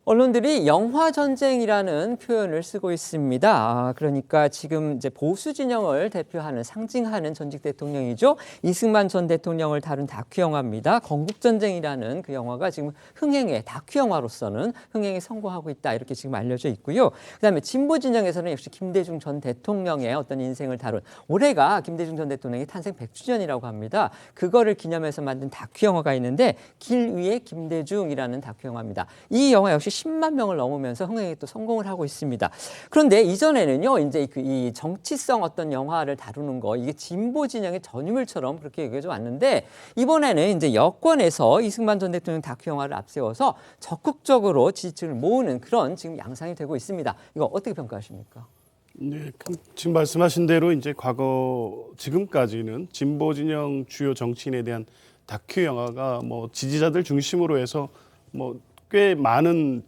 언론들이 영화 전쟁이라는 표현을 쓰고 있습니다. 그러니까 지금 이제 보수 진영을 대표하는 상징하는 전직 대통령이죠. 이승만 전 대통령을 다룬 다큐 영화입니다. 건국전쟁이라는 그 영화가 지금 흥행에 다큐 영화로서는 흥행에 성공하고 있다 이렇게 지금 알려져 있고요. 그다음에 진보 진영에서는 역시 김대중 전 대통령의 어떤 인생을 다룬 올해가 김대중 전 대통령의 탄생 100주년이라고 합니다. 그거를 기념해서 만든 다큐 영화가 있는데 길 위에 김대중이라는 다큐 영화입니다. 이 영화 역시 10만 명을 넘으면서 흥행에 또 성공을 하고 있습니다. 그런데 이전에는요, 이제 이 정치성 어떤 영화를 다루는 거 이게 진보 진영의 전유물처럼 그렇게 얘기해 왔는데 이번에는 이제 여권에서 이승만 전 대통령 다큐 영화를 앞세워서 적극적으로 지지층을 모으는 그런 지금 양상이 되고 있습니다. 이거 어떻게 평가하십니까? 네, 지금 말씀하신 대로 이제 지금까지는 진보 진영 주요 정치인에 대한 다큐 영화가 뭐 지지자들 중심으로 해서 꽤 많은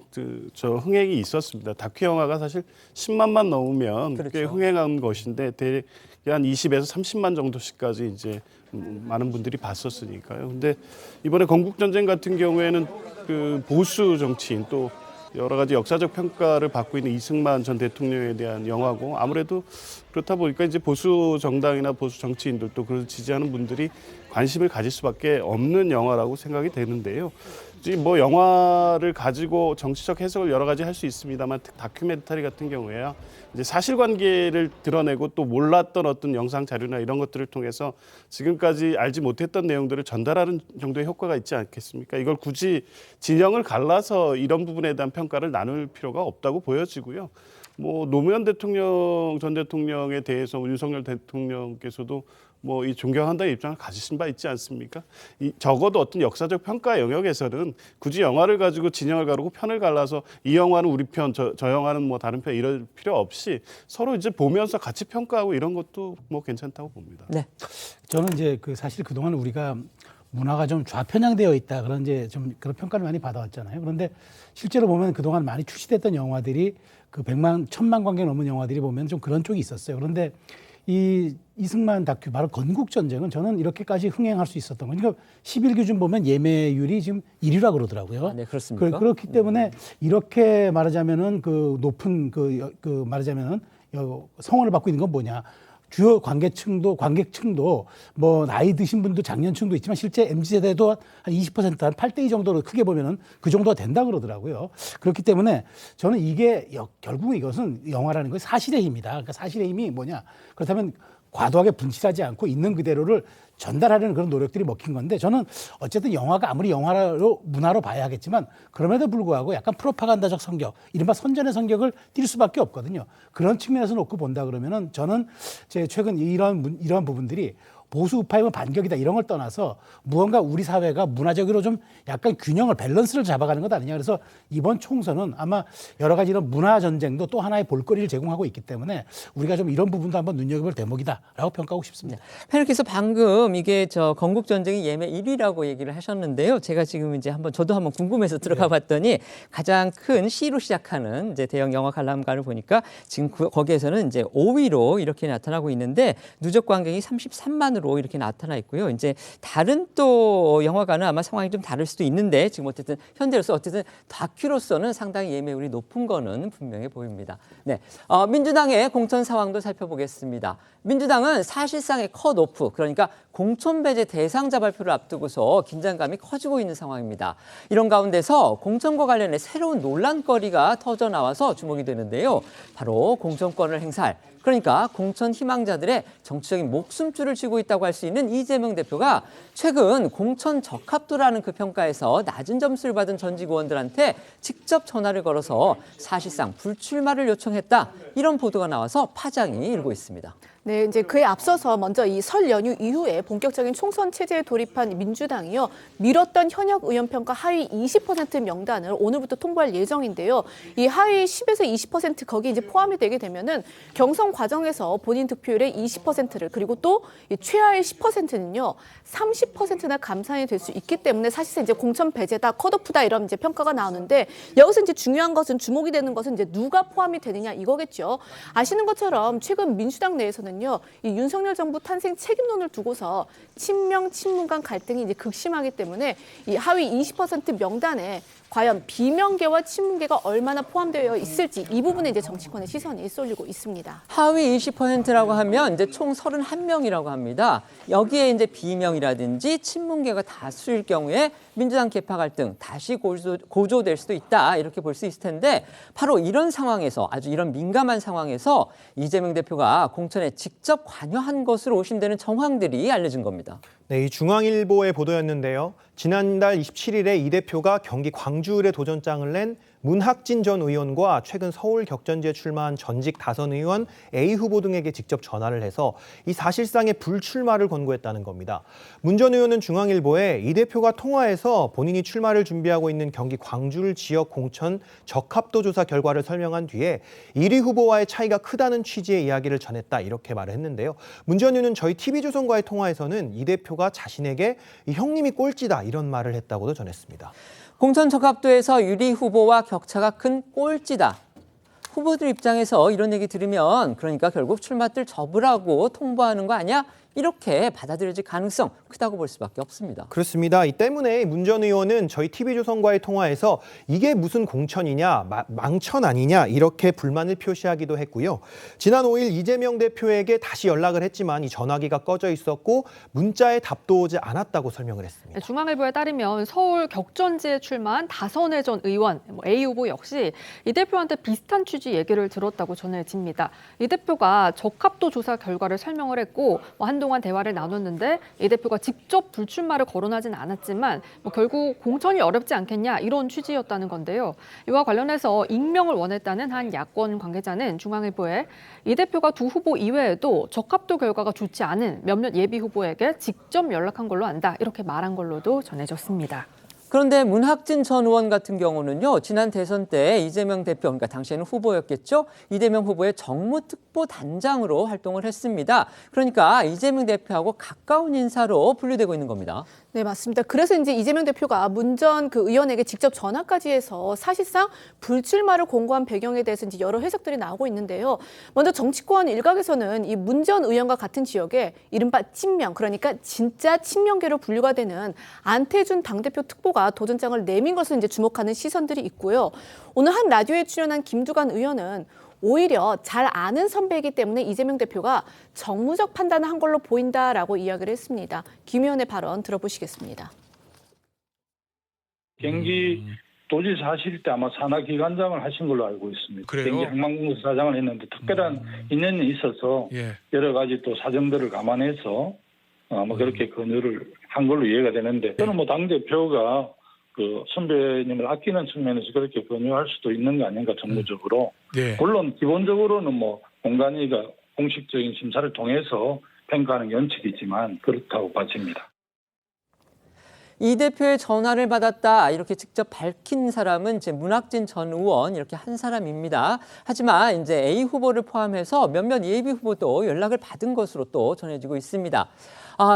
흥행이 있었습니다. 다큐 영화가 사실 10만만 넘으면 그렇죠. 꽤 흥행한 것인데 대개 한 20에서 30만 정도씩까지 이제 많은 분들이 봤었으니까요. 근데 이번에 건국전쟁 같은 경우에는 그 보수 정치인 또 여러 가지 역사적 평가를 받고 있는 이승만 전 대통령에 대한 영화고 아무래도 그렇다 보니까 이제 보수 정당이나 보수 정치인들도 그걸 지지하는 분들이 관심을 가질 수밖에 없는 영화라고 생각이 되는데요. 굳이 뭐 영화를 가지고 정치적 해석을 여러 가지 할 수 있습니다만 다큐멘터리 같은 경우에야 이제 사실관계를 드러내고 또 몰랐던 어떤 영상 자료나 이런 것들을 통해서 지금까지 알지 못했던 내용들을 전달하는 정도의 효과가 있지 않겠습니까? 이걸 굳이 진영을 갈라서 이런 부분에 대한 평가를 나눌 필요가 없다고 보여지고요. 뭐 노무현 대통령 전 대통령에 대해서 윤석열 대통령께서도 뭐 이 존경한다는 입장을 가지신 바 있지 않습니까? 적어도 어떤 역사적 평가 영역에서는 굳이 영화를 가지고 진영을 가르고 편을 갈라서 이 영화는 우리 편, 저 영화는 뭐 다른 편 이럴 필요 없이 서로 이제 보면서 같이 평가하고 이런 것도 뭐 괜찮다고 봅니다. 네. 저는 이제 사실 그동안 우리가 문화가 좀 좌편향되어 있다 그런 이제 좀 그런 평가를 많이 받아왔잖아요. 그런데 실제로 보면 그동안 많이 출시됐던 영화들이 그 100만, 1000만 관객 넘은 영화들이 보면 좀 그런 쪽이 있었어요. 그런데 이 이승만 다큐 바로 건국전쟁은 저는 이렇게까지 흥행할 수 있었던 거니까 그러니까 10일 기준 보면 예매율이 지금 1위라 그러더라고요. 아, 네, 그렇습니까? 그렇기 때문에 이렇게 말하자면은 그 높은 말하자면은 성원을 받고 있는 건 뭐냐? 주요 관객층도 뭐 나이 드신 분도 장년층도 있지만 실제 MZ세대도 한 20%, 한 8대2 정도로 크게 보면은 그 정도가 된다 그러더라고요. 그렇기 때문에 저는 이게 결국 이것은 영화라는 것이 사실의 힘이다. 그러니까 사실의 힘이 뭐냐? 그렇다면 과도하게 분칠하지 않고 있는 그대로를 전달하려는 그런 노력들이 먹힌 건데 저는 어쨌든 영화가 아무리 문화로 봐야 하겠지만 그럼에도 불구하고 약간 프로파간다적 성격, 이른바 선전의 성격을 띌 수밖에 없거든요. 그런 측면에서 놓고 본다 그러면은 저는 제 최근 이러한 부분들이 보수 우파이면 반격이다 이런 걸 떠나서 무언가 우리 사회가 문화적으로 좀 약간 밸런스를 잡아가는 것 아니냐. 그래서 이번 총선은 아마 여러 가지 이런 문화 전쟁도 또 하나의 볼거리를 제공하고 있기 때문에 우리가 좀 이런 부분도 한번 눈여겨볼 대목이다라고 평가하고 싶습니다. 패널께서 방금 이게 건국 전쟁이 예매 1위라고 얘기를 하셨는데요. 제가 지금 이제 저도 한번 궁금해서 들어가 봤더니 가장 큰 C로 시작하는 이제 대형 영화 관람가를 보니까 지금 거기에서는 이제 5위로 이렇게 나타나고 있는데 누적 관객이 33만으로 이렇게 나타나 있고요. 이제 다른 또 영화관은 아마 상황이 좀 다를 수도 있는데 지금 어쨌든 현재로서 어쨌든 다큐로서는 상당히 예매율이 높은 거는 분명해 보입니다. 네, 민주당의 공천 상황도 살펴보겠습니다. 민주당은 사실상의 컷오프, 그러니까 공천 배제 대상자 발표를 앞두고서 긴장감이 커지고 있는 상황입니다. 이런 가운데서 공천과 관련해 새로운 논란거리가 터져 나와서 주목이 되는데요. 바로 공천권을 행사할, 그러니까 공천 희망자들의 정치적인 목숨줄을 쥐고 있다고 할 수 있는 이재명 대표가 최근 공천 적합도라는 그 평가에서 낮은 점수를 받은 전직 의원들한테 직접 전화를 걸어서 사실상 불출마를 요청했다. 이런 보도가 나와서 파장이 일고 있습니다. 네, 이제 그에 앞서서 먼저 이 설 연휴 이후에 본격적인 총선 체제에 돌입한 민주당이요. 미뤘던 현역 의원 평가 하위 20% 명단을 오늘부터 통보할 예정인데요. 이 하위 10에서 20% 거기 이제 포함이 되게 되면은 경선 과정에서 본인 득표율의 20%를 그리고 또 이 최하의 10%는요. 30%나 감산이 될 수 있기 때문에 사실상 이제 공천 배제다, 컷오프다 이런 이제 평가가 나오는데 여기서 이제 중요한 것은 주목이 되는 것은 이제 누가 포함이 되느냐 이거겠죠. 아시는 것처럼 최근 민주당 내에서는 이 윤석열 정부 탄생 책임론을 두고서 친명 친문 간 갈등이 이제 극심하기 때문에 이 하위 20% 명단에 과연 비명계와 친문계가 얼마나 포함되어 있을지 이 부분에 이제 정치권의 시선이 쏠리고 있습니다. 하위 20%라고 하면 이제 총 31명이라고 합니다. 여기에 이제 비명이라든지 친문계가 다수일 경우에 민주당 계파 갈등 다시 고조될 수도 있다 이렇게 볼 수 있을 텐데 바로 이런 상황에서 아주 이런 민감한 상황에서 이재명 대표가 공천에 직접 관여한 것으로 의심되는 정황들이 알려진 겁니다. 네, 이 중앙일보의 보도였는데요. 지난달 27일에 이 대표가 경기 광주을에 도전장을 낸 문학진 전 의원과 최근 서울 격전지에 출마한 전직 다선 의원 A 후보 등에게 직접 전화를 해서 이 사실상의 불출마를 권고했다는 겁니다. 문 전 의원은 중앙일보에 이 대표가 통화해서 본인이 출마를 준비하고 있는 경기 광주을 지역 공천 적합도 조사 결과를 설명한 뒤에 1위 후보와의 차이가 크다는 취지의 이야기를 전했다 이렇게 말을 했는데요. 문 전 의원은 저희 TV조선과의 통화에서는 이 대표가 자신에게 이 형님이 꼴찌다 이런 말을 했다고도 전했습니다. 공천 적합도에서 유리 후보와 격차가 큰 꼴찌다. 후보들 입장에서 이런 얘기 들으면 그러니까 결국 출마들 접으라고 통보하는 거 아니야? 이렇게 받아들여질 가능성 크다고 볼 수밖에 없습니다. 그렇습니다. 이 때문에 문 전 의원은 저희 TV조선과의 통화에서 이게 무슨 공천이냐, 망천 아니냐 이렇게 불만을 표시하기도 했고요. 지난 5일 이재명 대표에게 다시 연락을 했지만 이 전화기가 꺼져 있었고 문자에 답도 오지 않았다고 설명을 했습니다. 중앙일보에 따르면 서울 격전지에 출마한 다선회 전 의원 A 후보 역시 이 대표한테 비슷한 취지 얘기를 들었다고 전해집니다. 이 대표가 적합도 조사 결과를 설명을 했고 한동안 대화를 나눴는데 이 대표가 직접 불출마를 거론하진 않았지만 결국 공천이 어렵지 않겠냐 이런 취지였다는 건데요. 이와 관련해서 익명을 원했다는 한 야권 관계자는 중앙일보에 이 대표가 두 후보 이외에도 적합도 결과가 좋지 않은 몇몇 예비 후보에게 직접 연락한 걸로 안다 이렇게 말한 걸로도 전해졌습니다. 그런데 문학진 전 의원 같은 경우는요, 지난 대선 때 이재명 대표, 그러니까 당시에는 후보였겠죠, 이재명 후보의 정무특보단장으로 활동을 했습니다. 그러니까 이재명 대표하고 가까운 인사로 분류되고 있는 겁니다. 네, 맞습니다. 그래서 이제 이재명 대표가 문 전 그 의원에게 직접 전화까지 해서 사실상 불출마를 공고한 배경에 대해서 이제 여러 해석들이 나오고 있는데요. 먼저 정치권 일각에서는 이 문 전 의원과 같은 지역에 이른바 친명, 그러니까 진짜 친명계로 분류가 되는 안태준 당대표 특보가 도전장을 내민 것을 이제 주목하는 시선들이 있고요. 오늘 한 라디오에 출연한 김두관 의원은 오히려 잘 아는 선배이기 때문에 이재명 대표가 정무적 판단을 한 걸로 보인다라고 이야기를 했습니다. 김 의원의 발언 들어보시겠습니다. 경기 도지사 하실 때 아마 산하기관장을 하신 걸로 알고 있습니다. 그래요? 경기 항만공사장을 했는데 특별한 인연이 있어서 여러 가지 또 사정들을 감안해서 아마 그렇게 권유를 한 걸로 이해가 되는데 저는 뭐 당대표가 그 선배님을 아끼는 측면에서 그렇게 권유할 수도 있는 거 아닌가 정무적으로. 물론 기본적으로는 뭐 공간위가 공식적인 심사를 통해서 평가하는 원칙이지만 그렇다고 봐집니다. 이 대표의 전화를 받았다 이렇게 직접 밝힌 사람은 이제 문학진 전 의원 이렇게 한 사람입니다. 하지만 이제 A 후보를 포함해서 몇몇 예비 후보도 연락을 받은 것으로 또 전해지고 있습니다.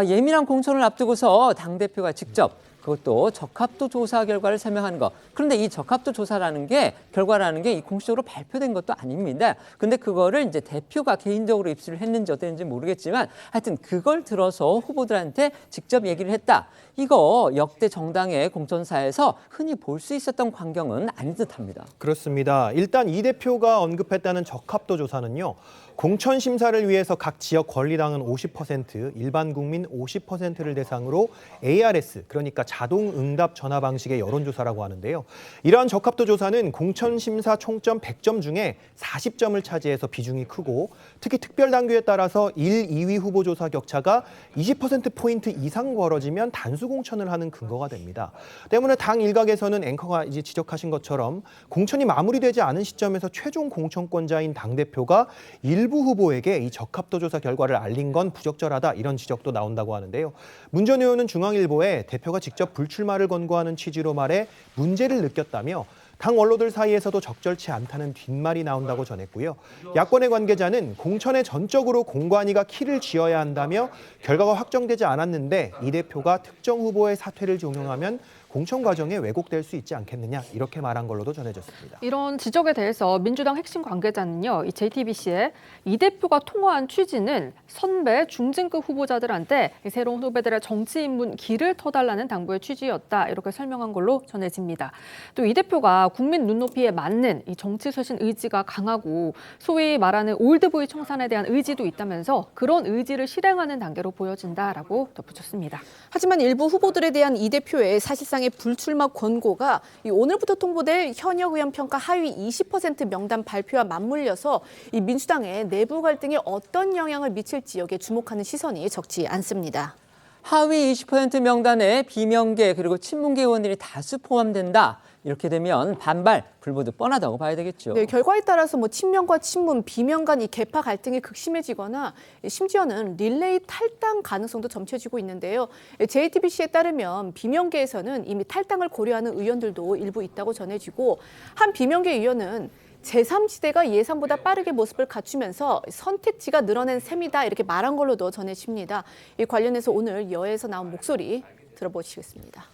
예민한 공천을 앞두고서 당대표가 직접 그것도 적합도 조사 결과를 설명하는 것. 그런데 이 적합도 조사라는 게, 결과라는 게 이 공식적으로 발표된 것도 아닙니다. 근데 그거를 이제 대표가 개인적으로 입수를 했는지 어땠는지 모르겠지만 하여튼 그걸 들어서 후보들한테 직접 얘기를 했다. 이거 역대 정당의 공천사에서 흔히 볼 수 있었던 광경은 아닌 듯합니다. 그렇습니다. 일단 이 대표가 언급했다는 적합도 조사는요. 공천 심사를 위해서 각 지역 권리당은 50%, 일반 국민 50%를 대상으로 ARS, 그러니까 자동 응답 전화 방식의 여론조사라고 하는데요. 이러한 적합도 조사는 공천 심사 총점 100점 중에 40점을 차지해서 비중이 크고 특히 특별 당규에 따라서 1, 2위 후보 조사 격차가 20%포인트 이상 벌어지면 단수 공천을 하는 근거가 됩니다. 때문에 당 일각에서는 앵커가 이제 지적하신 것처럼 공천이 마무리되지 않은 시점에서 최종 공천권자인 당대표가 일부 후보에게 이 적합도 조사 결과를 알린 건 부적절하다 이런 지적도 나온다고 하는데요. 문 전 의원은 중앙일보에 대표가 직접 불출마를 권고하는 취지로 말해 문제를 느꼈다며 당 원로들 사이에서도 적절치 않다는 뒷말이 나온다고 전했고요. 야권의 관계자는 공천에 전적으로 공관위가 키를 쥐어야 한다며 결과가 확정되지 않았는데 이 대표가 특정 후보의 사퇴를 종용하면 공천 과정에 왜곡될 수 있지 않겠느냐 이렇게 말한 걸로도 전해졌습니다. 이런 지적에 대해서 민주당 핵심 관계자는요, 이 JTBC에 이 대표가 통화한 취지는 선배 중진급 후보자들한테 새로운 후배들의 정치 입문 길을 터달라는 당부의 취지였다 이렇게 설명한 걸로 전해집니다. 또 이 대표가 국민 눈높이에 맞는 이 정치 쇄신 의지가 강하고 소위 말하는 올드보이 청산에 대한 의지도 있다면서 그런 의지를 실행하는 단계로 보여진다라고 덧붙였습니다. 하지만 일부 후보들에 대한 이 대표의 사실상의 불출마 권고가 오늘부터 통보될 현역 의원 평가 하위 20% 명단 발표와 맞물려서 이 민주당의 내부 갈등이 어떤 영향을 미칠지 여기에 주목하는 시선이 적지 않습니다. 하위 20% 명단에 비명계 그리고 친문계 의원들이 다수 포함된다. 이렇게 되면 반발, 불보듯 뻔하다고 봐야 되겠죠. 네, 결과에 따라서 뭐 친명과 친문, 비명 간 이 계파 갈등이 극심해지거나 심지어는 릴레이 탈당 가능성도 점쳐지고 있는데요. JTBC에 따르면 비명계에서는 이미 탈당을 고려하는 의원들도 일부 있다고 전해지고 한 비명계 의원은 제3지대가 예상보다 빠르게 모습을 갖추면서 선택지가 늘어난 셈이다 이렇게 말한 걸로도 전해집니다. 이 관련해서 오늘 여야에서 나온 목소리 들어보시겠습니다.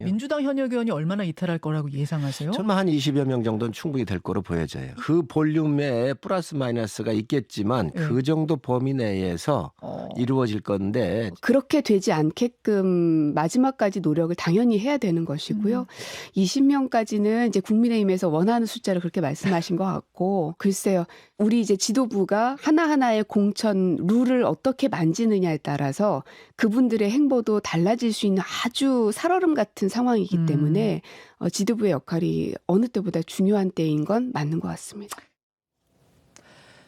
민주당 현역 의원이 얼마나 이탈할 거라고 예상하세요? 저는 한 20여 명 정도는 충분히 될 거로 보여져요. 그 볼륨에 플러스 마이너스가 있겠지만 그 정도 범위 내에서 이루어질 건데 그렇게 되지 않게끔 마지막까지 노력을 당연히 해야 되는 것이고요. 20명까지는 이제 국민의힘에서 원하는 숫자를 그렇게 말씀하신 것 같고 글쎄요. 우리 이제 지도부가 하나하나의 공천 룰을 어떻게 만지느냐에 따라서 그분들의 행보도 달라질 수 있는 아주 살얼음 같은 상황이기 때문에 지도부의 역할이 어느 때보다 중요한 때인 건 맞는 것 같습니다.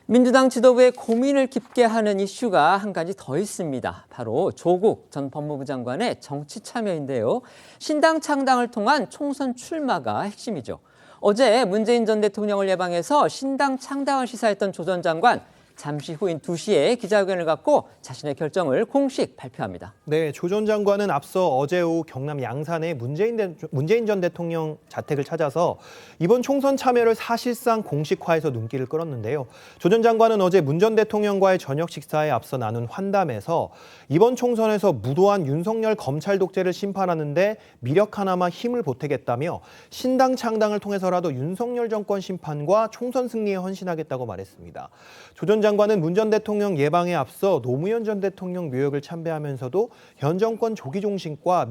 민주당 지도부의 고민을 깊게 하는 이슈가 한 가지 더 있습니다. 바로 조국 전 법무부 장관의 정치 참여인데요. 신당 창당을 통한 총선 출마가 핵심이죠. 어제 문재인 전 대통령을 예방해서 신당 창당을 시사했던 조 전 장관, 잠시 후인 2시에 기자회견을 갖고 자신의 결정을 공식 발표합니다. 네, 조 전 장관은 앞서 어제 오후 경남 양산의 문재인 전 대통령 자택을 찾아서 이번 총선 참여를 사실상 공식화해서 눈길을 끌었는데요. 조 전 장관은 어제 문 전 대통령과의 저녁 식사에 앞서 나눈 환담에서 이번 총선에서 무도한 윤석열 검찰 독재를 심판하는데 미력 하나마 힘을 보태겠다며 신당 창당을 통해서라도 윤석열 정권 심판과 총선 승리에 헌신하겠다고 말했습니다. 조 전 장관은 문 전 대통령 예방에 앞서 노무현 전 대통령 묘역을 참배하면서도 현 정권 조기 종식과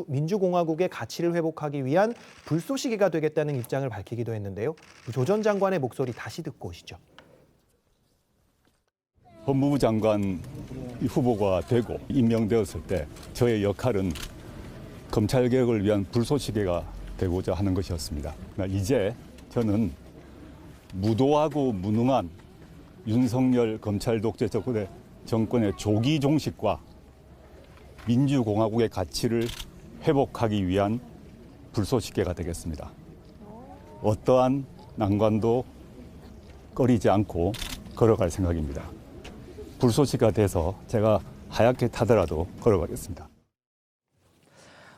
민주공화국의 가치를 회복하기 위한 불쏘시개가 되겠다는 입장을 밝히기도 했는데요. 조 전 장관의 목소리 다시 듣고 오시죠. 법무부 장관 후보가 되고 임명되었을 때 저의 역할은 검찰개혁을 위한 불쏘시개가 되고자 하는 것이었습니다. 이제 저는 무도하고 무능한 윤석열 검찰 독재 정권의 조기 종식과 민주공화국의 가치를 회복하기 위한 불쏘시개가 되겠습니다. 어떠한 난관도 꺼리지 않고 걸어갈 생각입니다. 불쏘시개가 돼서 제가 하얗게 타더라도 걸어가겠습니다.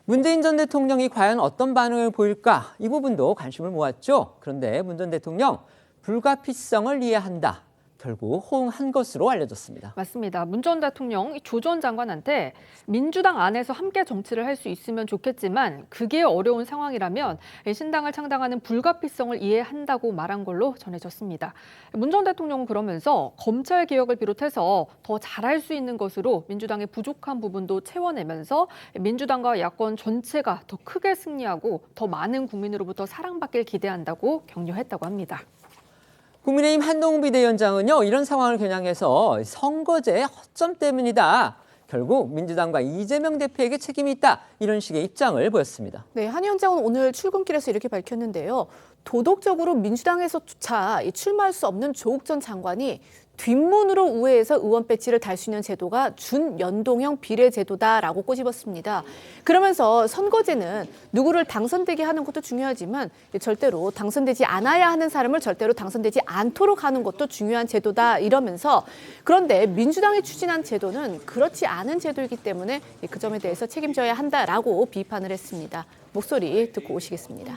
문재인 전 대통령이 과연 어떤 반응을 보일까? 이 부분도 관심을 모았죠. 그런데 문 전 대통령 불가피성을 이해한다. 결국 호응한 것으로 알려졌습니다. 맞습니다. 문 전 대통령 조 전 장관한테 민주당 안에서 함께 정치를 할 수 있으면 좋겠지만 그게 어려운 상황이라면 신당을 창당하는 불가피성을 이해한다고 말한 걸로 전해졌습니다. 문 전 대통령은 그러면서 검찰 개혁을 비롯해서 더 잘할 수 있는 것으로 민주당의 부족한 부분도 채워내면서 민주당과 야권 전체가 더 크게 승리하고 더 많은 국민으로부터 사랑받길 기대한다고 격려했다고 합니다. 국민의힘 한동훈 비대위원장은요, 이런 상황을 겨냥해서 선거제 허점 때문이다. 결국 민주당과 이재명 대표에게 책임이 있다. 이런 식의 입장을 보였습니다. 네, 한 위원장은 오늘 출근길에서 이렇게 밝혔는데요. 도덕적으로 민주당에서조차 출마할 수 없는 조국 전 장관이 뒷문으로 우회해서 의원 배지를 달 수 있는 제도가 준연동형 비례제도다라고 꼬집었습니다. 그러면서 선거제는 누구를 당선되게 하는 것도 중요하지만 절대로 당선되지 않아야 하는 사람을 절대로 당선되지 않도록 하는 것도 중요한 제도다 이러면서 그런데 민주당이 추진한 제도는 그렇지 않은 제도이기 때문에 그 점에 대해서 책임져야 한다라고 비판을 했습니다. 목소리 듣고 오시겠습니다.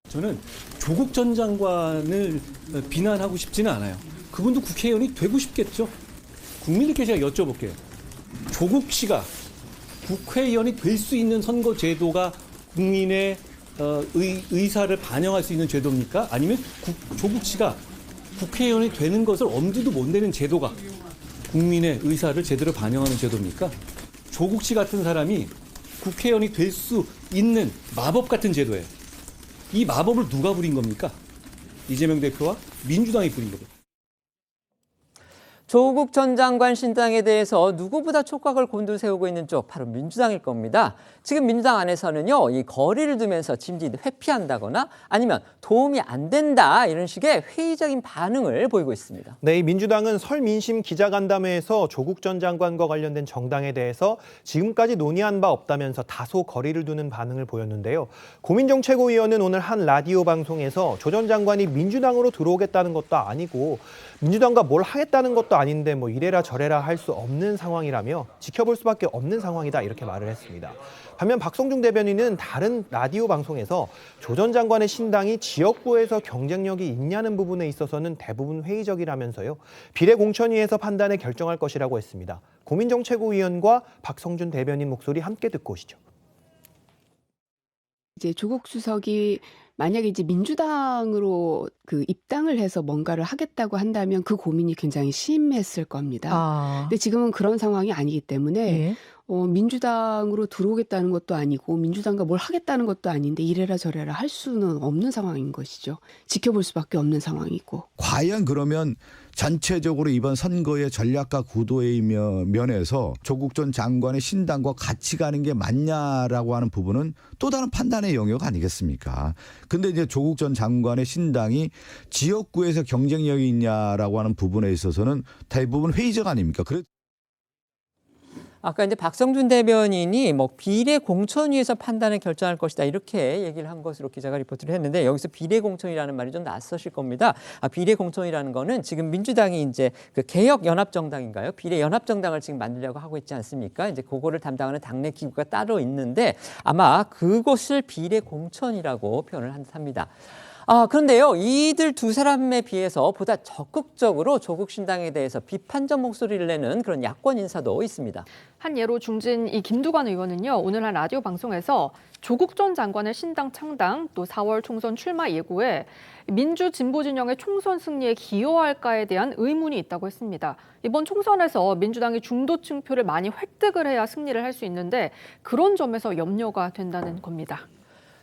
저는 조국 전 장관을 비난하고 싶지는 않아요. 그분도 국회의원이 되고 싶겠죠. 국민들께 제가 여쭤볼게요. 조국 씨가 국회의원이 될 수 있는 선거 제도가 국민의 의사를 반영할 수 있는 제도입니까? 아니면 조국 씨가 국회의원이 되는 것을 엄두도 못 내는 제도가 국민의 의사를 제대로 반영하는 제도입니까? 조국 씨 같은 사람이 국회의원이 될 수 있는 마법 같은 제도예요. 이 마법을 누가 부린 겁니까? 이재명 대표와 민주당이 부린 겁니다. 조국 전 장관 신당에 대해서 누구보다 촉각을 곤두세우고 있는 쪽 바로 민주당일 겁니다. 지금 민주당 안에서는요, 이 거리를 두면서 짐짓 회피한다거나 아니면 도움이 안 된다 이런 식의 회의적인 반응을 보이고 있습니다. 네, 이 민주당은 설 민심 기자간담회에서 조국 전 장관과 관련된 정당에 대해서 지금까지 논의한 바 없다면서 다소 거리를 두는 반응을 보였는데요. 고민정 최고위원은 오늘 한 라디오 방송에서 조 전 장관이 민주당으로 들어오겠다는 것도 아니고 민주당과 뭘 하겠다는 것도 아닌데 뭐 이래라 저래라 할 수 없는 상황이라며 지켜볼 수밖에 없는 상황이다 이렇게 말을 했습니다. 반면 박성중 대변인은 다른 라디오 방송에서 조 전 장관의 신당이 지역구에서 경쟁력이 있냐는 부분에 있어서는 대부분 회의적이라면서요. 비례공천위에서 판단해 결정할 것이라고 했습니다. 고민정 최고위원과 박성준 대변인 목소리 함께 듣고 오시죠. 이제 조국 수석이 만약에 이제 민주당으로 그 입당을 해서 뭔가를 하겠다고 한다면 그 고민이 굉장히 심했을 겁니다. 근데 지금은 그런 상황이 아니기 때문에 민주당으로 들어오겠다는 것도 아니고 민주당과 뭘 하겠다는 것도 아닌데 이래라 저래라 할 수는 없는 상황인 것이죠. 지켜볼 수밖에 없는 상황이고. 과연 그러면 전체적으로 이번 선거의 전략과 구도의 면에서 조국 전 장관의 신당과 같이 가는 게 맞냐라고 하는 부분은 또 다른 판단의 영역 아니겠습니까? 근데 이제 조국 전 장관의 신당이 지역구에서 경쟁력이 있냐라고 하는 부분에 있어서는 대부분 회의적 아닙니까? 아까 이제 박성준 대변인이 뭐 비례 공천위에서 판단을 결정할 것이다 이렇게 얘기를 한 것으로 기자가 리포트를 했는데 여기서 비례 공천이라는 말이 좀 낯서실 겁니다. 비례 공천이라는 거는 지금 민주당이 이제 그 개혁 연합 정당인가요? 비례 연합 정당을 지금 만들려고 하고 있지 않습니까? 이제 그거를 담당하는 당내 기구가 따로 있는데 아마 그것을 비례 공천이라고 표현을 합니다. 그런데요, 이들 두 사람에 비해서 보다 적극적으로 조국 신당에 대해서 비판적 목소리를 내는 그런 야권 인사도 있습니다. 한 예로 중진 이 김두관 의원은요, 오늘 한 라디오 방송에서 조국 전 장관의 신당 창당, 또 4월 총선 출마 예고에 민주 진보 진영의 총선 승리에 기여할까에 대한 의문이 있다고 했습니다. 이번 총선에서 민주당이 중도층 표를 많이 획득을 해야 승리를 할 수 있는데 그런 점에서 염려가 된다는 겁니다.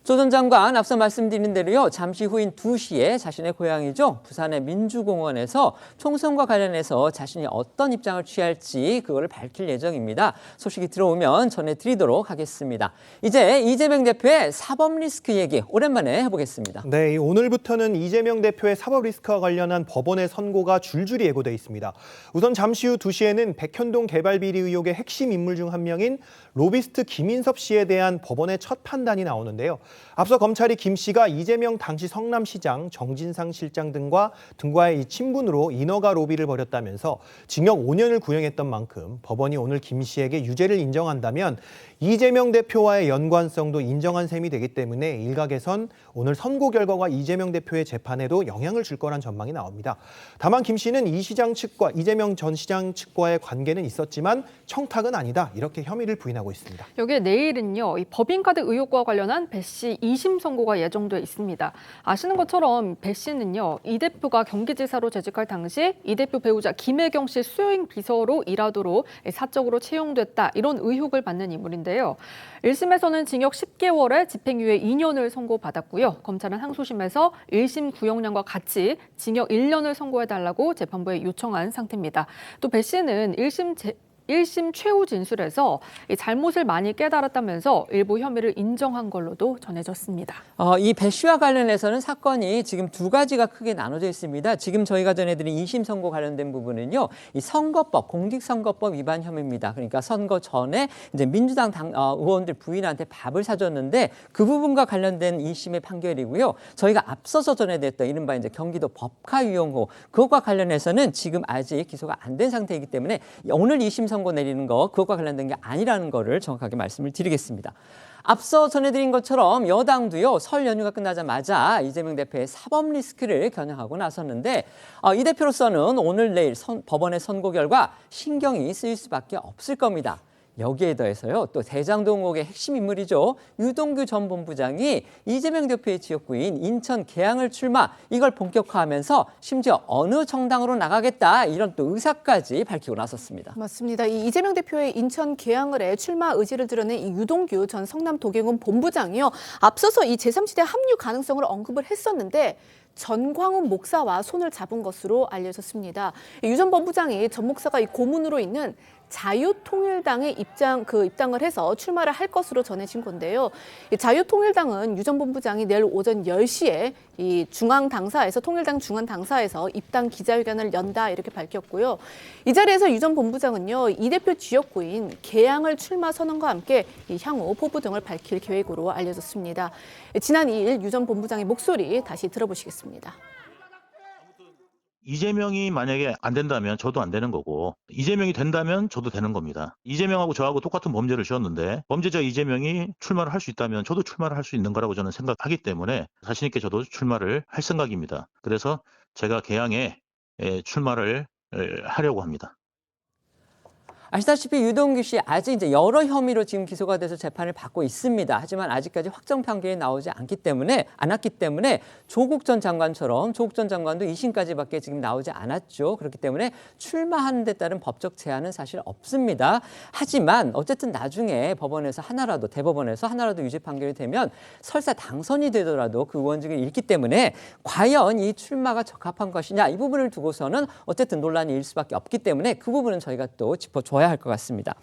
조 전 장관 앞서 말씀드린 대로요. 잠시 후인 2시에 자신의 고향이죠. 부산의 민주공원에서 총선과 관련해서 자신이 어떤 입장을 취할지 그거를 밝힐 예정입니다. 소식이 들어오면 전해드리도록 하겠습니다. 이제 이재명 대표의 사법 리스크 얘기 오랜만에 해보겠습니다. 네, 오늘부터는 이재명 대표의 사법 리스크와 관련한 법원의 선고가 줄줄이 예고돼 있습니다. 우선 잠시 후 2시에는 백현동 개발 비리 의혹의 핵심 인물 중 한 명인 로비스트 김인섭 씨에 대한 법원의 첫 판단이 나오는데요. 앞서 검찰이 김 씨가 이재명 당시 성남시장, 정진상 실장 등과의 이 친분으로 인허가 로비를 벌였다면서 징역 5년을 구형했던 만큼 법원이 오늘 김 씨에게 유죄를 인정한다면 이재명 대표와의 연관성도 인정한 셈이 되기 때문에 일각에선 오늘 선고 결과가 이재명 대표의 재판에도 영향을 줄 거란 전망이 나옵니다. 다만 김 씨는 이 시장 측과 이재명 전 시장 측과의 관계는 있었지만 청탁은 아니다 이렇게 혐의를 부인하고 있습니다. 여기에 내일은요, 이 법인카드 의혹과 관련한 배 씨 2심 선고가 예정돼 있습니다. 아시는 것처럼 배 씨는요, 이 대표가 경기지사로 재직할 당시 이 대표 배우자 김혜경 씨 수요인 비서로 일하도록 사적으로 채용됐다 이런 의혹을 받는 인물인데요. 1심에서는 징역 10개월에 집행유예 2년을 선고받았고요. 검찰은 항소심에서 1심 구형량과 같이 징역 1년을 선고해달라고 재판부에 요청한 상태입니다. 또 배 씨는 1심 최후 진술에서 잘못을 많이 깨달았다면서 일부 혐의를 인정한 걸로도 전해졌습니다. 이 배 씨와 관련해서는 사건이 지금 두 가지가 크게 나눠져 있습니다. 지금 저희가 전해드린 2심 선고 관련된 부분은요, 이 선거법, 공직선거법 위반 혐의입니다. 그러니까 선거 전에 이제 민주당 의원들 부인한테 밥을 사줬는데 그 부분과 관련된 2심의 판결이고요. 저희가 앞서서 전해드렸던 이른바 이제 경기도 법카 유용호 그것과 관련해서는 지금 아직 기소가 안 된 상태이기 때문에 오늘 2심 선고 내리는 거 그것과 관련된 게 아니라는 거를 정확하게 말씀을 드리겠습니다. 앞서 전해드린 것처럼 여당도요, 설 연휴가 끝나자마자 이재명 대표의 사법 리스크를 겨냥하고 나섰는데 이 대표로서는 오늘 내일 법원의 선고 결과 신경이 쓰일 수밖에 없을 겁니다. 여기에 더해서요, 또 대장동 의혹의 핵심 인물이죠. 유동규 전 본부장이 이재명 대표의 지역구인 인천 계양을 출마, 이걸 본격화하면서 심지어 어느 정당으로 나가겠다 이런 또 의사까지 밝히고 나섰습니다. 맞습니다. 이 이재명 대표의 인천 계양을에 출마 의지를 드러낸 이 유동규 전 성남도경군 본부장이요. 앞서서 이 제3지대 합류 가능성을 언급을 했었는데 전광훈 목사와 손을 잡은 것으로 알려졌습니다. 유 전 본부장이 전 목사가 이 고문으로 있는 자유통일당에 입당을 해서 출마를 할 것으로 전해진 건데요. 자유통일당은 유 전 본부장이 내일 오전 10시에 이 통일당 중앙당사에서 입당 기자회견을 연다 이렇게 밝혔고요. 이 자리에서 유 전 본부장은요, 이 대표 지역구인 계양을 출마 선언과 함께 이 향후 포부 등을 밝힐 계획으로 알려졌습니다. 지난 2일 유 전 본부장의 목소리 다시 들어보시겠습니다. 이재명이 만약에 안 된다면 저도 안 되는 거고, 이재명이 된다면 저도 되는 겁니다. 이재명하고 저하고 똑같은 범죄를 지었는데 범죄자 이재명이 출마를 할 수 있다면 저도 출마를 할 수 있는 거라고 저는 생각하기 때문에 자신 있게 저도 출마를 할 생각입니다. 그래서 제가 계양에 출마를 하려고 합니다. 아시다시피 유동규 씨 아직 이제 여러 혐의로 지금 기소가 돼서 재판을 받고 있습니다. 하지만 아직까지 확정 판결이 나오지 않았기 때문에 조국 전 장관처럼 조국 전 장관도 2심까지밖에 지금 나오지 않았죠. 그렇기 때문에 출마하는 데 따른 법적 제한은 사실 없습니다. 하지만 어쨌든 나중에 대법원에서 하나라도 유죄 판결이 되면 설사 당선이 되더라도 그 의원직을 잃기 때문에 과연 이 출마가 적합한 것이냐 이 부분을 두고서는 어쨌든 논란이 일 수밖에 없기 때문에 그 부분은 저희가 또 짚어줘야 할 것 같습니다.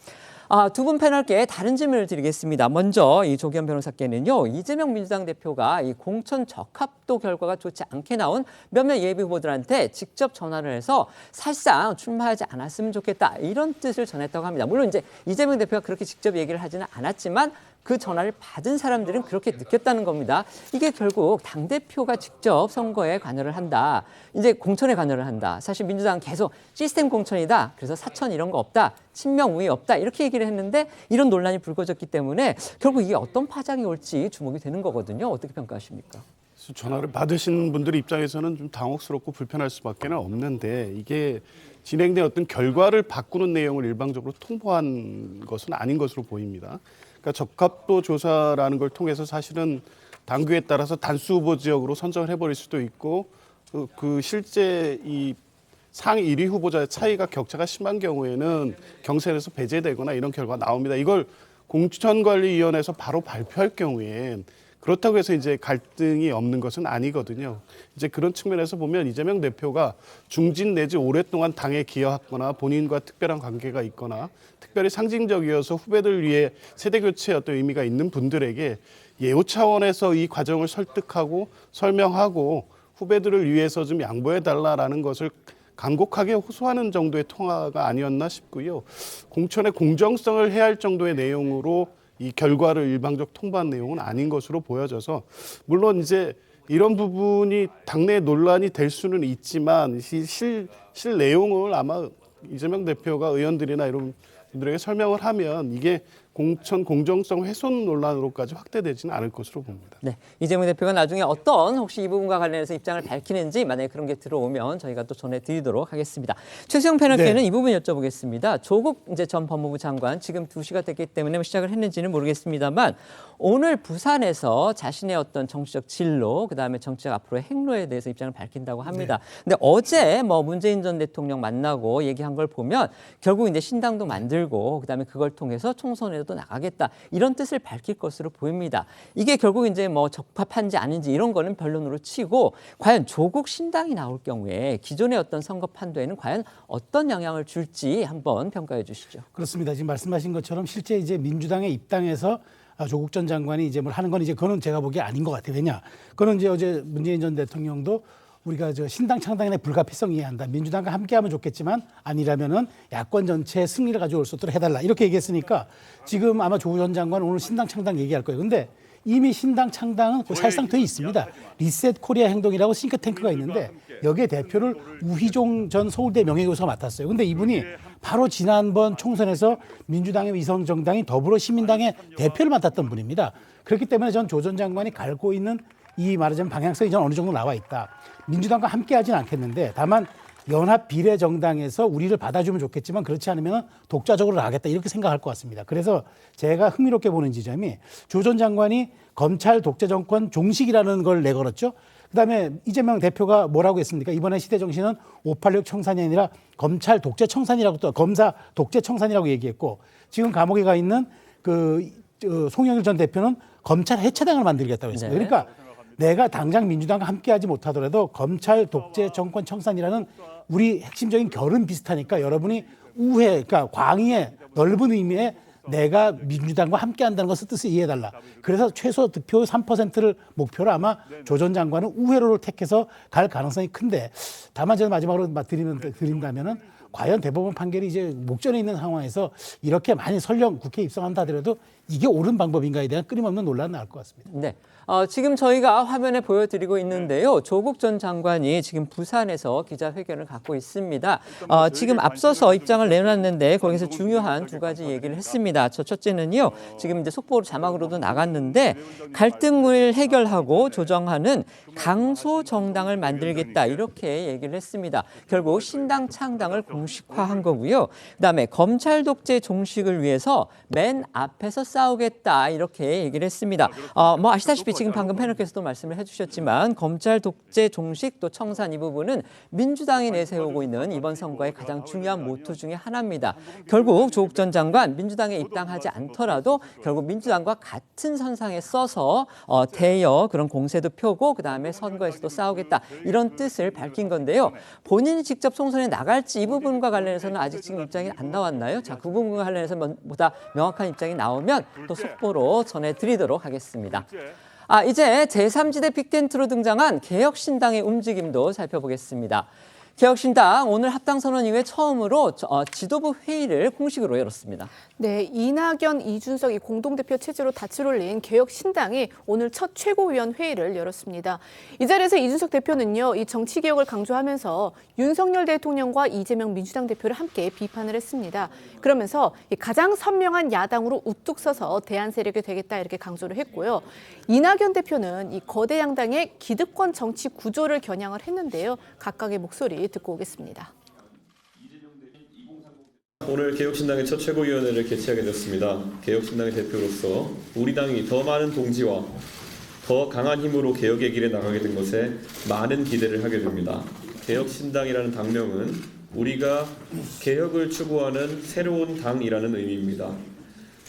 두 분 패널께 다른 질문을 드리겠습니다. 먼저 이 조기현 변호사께는요. 이재명 민주당 대표가 이 공천 적합도 결과가 좋지 않게 나온 몇몇 예비 후보들한테 직접 전화를 해서 사실상 출마하지 않았으면 좋겠다 이런 뜻을 전했다고 합니다. 물론 이제 이재명 대표가 그렇게 직접 얘기를 하지는 않았지만 그 전화를 받은 사람들은 그렇게 느꼈다는 겁니다. 이게 결국 당대표가 직접 선거에 관여를 한다. 이제 공천에 관여를 한다. 사실 민주당은 계속 시스템 공천이다. 그래서 사천 이런 거 없다. 친명 우위 없다. 이렇게 얘기를 했는데 이런 논란이 불거졌기 때문에 결국 이게 어떤 파장이 올지 주목이 되는 거거든요. 어떻게 평가하십니까? 전화를 받으신 분들 입장에서는 좀 당혹스럽고 불편할 수밖에 없는데 이게 진행된 어떤 결과를 바꾸는 내용을 일방적으로 통보한 것은 아닌 것으로 보입니다. 그러니까 적합도 조사라는 걸 통해서 사실은 당규에 따라서 단수 후보 지역으로 선정을 해버릴 수도 있고 그 실제 이 상위 1위 후보자의 차이가 격차가 심한 경우에는 경선에서 배제되거나 이런 결과가 나옵니다. 이걸 공천관리위원회에서 바로 발표할 경우엔 그렇다고 해서 이제 갈등이 없는 것은 아니거든요. 이제 그런 측면에서 보면 이재명 대표가 중진 내지 오랫동안 당에 기여했거나 본인과 특별한 관계가 있거나 특별히 상징적이어서 후배들 위해 세대 교체의 어떤 의미가 있는 분들에게 예우 차원에서 이 과정을 설득하고 설명하고 후배들을 위해서 좀 양보해달라라는 것을 간곡하게 호소하는 정도의 통화가 아니었나 싶고요. 공천의 공정성을 해할 정도의 내용으로 이 결과를 일방적 통보한 내용은 아닌 것으로 보여져서 물론 이제 이런 부분이 당내 논란이 될 수는 있지만 실 내용을 아마 이재명 대표가 의원들이나 이런 분들에게 설명을 하면 이게 공천 공정성 훼손 논란으로까지 확대되지는 않을 것으로 봅니다. 네, 이재명 대표가 나중에 어떤 혹시 이 부분과 관련해서 입장을 밝히는지 만약에 그런 게 들어오면 저희가 또 전해드리도록 하겠습니다. 최수영 패널께는 이 부분 여쭤보겠습니다. 조국 이제 전 법무부 장관 지금 2시가 됐기 때문에 시작을 했는지는 모르겠습니다만 오늘 부산에서 자신의 어떤 정치적 진로 그다음에 정치적 앞으로의 행로에 대해서 입장을 밝힌다고 합니다. 근데 어제 문재인 전 대통령 만나고 얘기한 걸 보면 결국 이제 신당도 만들고 그다음에 그걸 통해서 총선에도 나가겠다 이런 뜻을 밝힐 것으로 보입니다. 이게 결국 이제 적합한지 아닌지 이런 거는 변론으로 치고 과연 조국 신당이 나올 경우에 기존의 어떤 선거 판도에는 과연 어떤 영향을 줄지 한번 평가해 주시죠. 그렇습니다. 지금 말씀하신 것처럼 실제 이제 민주당의 입당에서 조국 전 장관이 이제 뭘 하는 건 이제 그거는 제가 보기에 아닌 것 같아요. 왜냐? 그거는 이제 어제 문재인 전 대통령도 우리가 신당 창당의 불가피성 이해한다. 민주당과 함께하면 좋겠지만 아니라면은 야권 전체의 승리를 가져올 수 있도록 해달라. 이렇게 얘기했으니까 지금 아마 조국 전 장관은 오늘 신당 창당 얘기할 거예요. 근데 이미 신당 창당은 사실상 돼 있습니다. 리셋 코리아 행동이라고 싱크탱크가 있는데 여기에 대표를 우희종 전 서울대 명예교수가 맡았어요. 근데 이분이 바로 지난번 총선에서 민주당의 위성정당인 더불어시민당의 대표를 맡았던 분입니다. 그렇기 때문에 전 조 전 장관이 갈고 있는 이 말하자면 방향성이 전 어느 정도 나와 있다. 민주당과 함께 하지는 않겠는데 다만 연합 비례정당에서 우리를 받아주면 좋겠지만 그렇지 않으면 독자적으로 나가겠다 이렇게 생각할 것 같습니다. 그래서 제가 흥미롭게 보는 지점이 조 전 장관이 검찰 독재 정권 종식이라는 걸 내걸었죠. 그다음에 이재명 대표가 뭐라고 했습니까? 이번에 시대 정신은 586 청산이 아니라 검찰 독재 청산이라고 또 검사 독재 청산이라고 얘기했고 지금 감옥에 가 있는 송영길 전 대표는 검찰 해체당을 만들겠다고 했습니다. 그러니까 내가 당장 민주당과 함께하지 못하더라도 검찰 독재 정권 청산이라는 우리 핵심적인 결은 비슷하니까 여러분이 우회, 그러니까 광의의 넓은 의미의 내가 민주당과 함께한다는 것을 뜻을 이해해달라. 그래서 최소 득표 3%를 목표로 아마 조 전 장관은 우회로를 택해서 갈 가능성이 큰데 다만 저는 마지막으로 드린다면은 과연 대법원 판결이 이제 목전에 있는 상황에서 이렇게 많이 설령 국회에 입성한다 하더라도 이게 옳은 방법인가에 대한 끊임없는 논란은 나올 것 같습니다. 네. 지금 저희가 화면에 보여드리고 있는데요. 조국 전 장관이 지금 부산에서 기자회견을 갖고 있습니다. 지금 앞서서 입장을 내놨는데 거기서 중요한 두 가지 얘기를 했습니다. 첫째는요. 지금 이제 속보로 자막으로도 나갔는데 갈등을 해결하고 조정하는 강소 정당을 만들겠다 이렇게 얘기를 했습니다. 결국 신당 창당을 공식 종식화한 거고요. 그다음에 검찰 독재 종식을 위해서 맨 앞에서 싸우겠다 이렇게 얘기를 했습니다. 뭐 아시다시피 지금 방금 패널께서도 말씀을 해주셨지만 검찰 독재 종식 또 청산 이 부분은 민주당이 내세우고 있는 이번 선거의 가장 중요한 모토 중에 하나입니다. 결국 조국 전 장관 민주당에 입당하지 않더라도 결국 민주당과 같은 선상에 서서 대여 그런 공세도 펴고 그다음에 선거에서도 싸우겠다 이런 뜻을 밝힌 건데요. 본인이 직접 총선에 나갈지 이 부분과 관련해서는 아직 지금 입장이 안 나왔나요? 자, 그 부분과 관련해서 보다 명확한 입장이 나오면 또 속보로 전해드리도록 하겠습니다. 이제 제3지대 빅텐트로 등장한 개혁신당의 움직임도 살펴보겠습니다. 개혁신당 오늘 합당선언 이후에 처음으로 지도부 회의를 공식으로 열었습니다. 네, 이낙연, 이준석 이 공동대표 체제로 닻을 올린 개혁신당이 오늘 첫 최고위원 회의를 열었습니다. 이 자리에서 이준석 대표는요, 이 정치개혁을 강조하면서 윤석열 대통령과 이재명 민주당 대표를 함께 비판을 했습니다. 그러면서 가장 선명한 야당으로 우뚝 서서 대안 세력이 되겠다 이렇게 강조를 했고요. 이낙연 대표는 이 거대 양당의 기득권 정치 구조를 겨냥을 했는데요. 각각의 목소리 듣고 오겠습니다. 오늘 개혁신당의 첫 최고위원회를 개최하게 됐습니다. 개혁신당의 대표로서 우리 당이 더 많은 동지와 더 강한 힘으로 개혁의 길에 나가게 된 것에 많은 기대를 하게 됩니다. 개혁신당이라는 당명은 우리가 개혁을 추구하는 새로운 당이라는 의미입니다.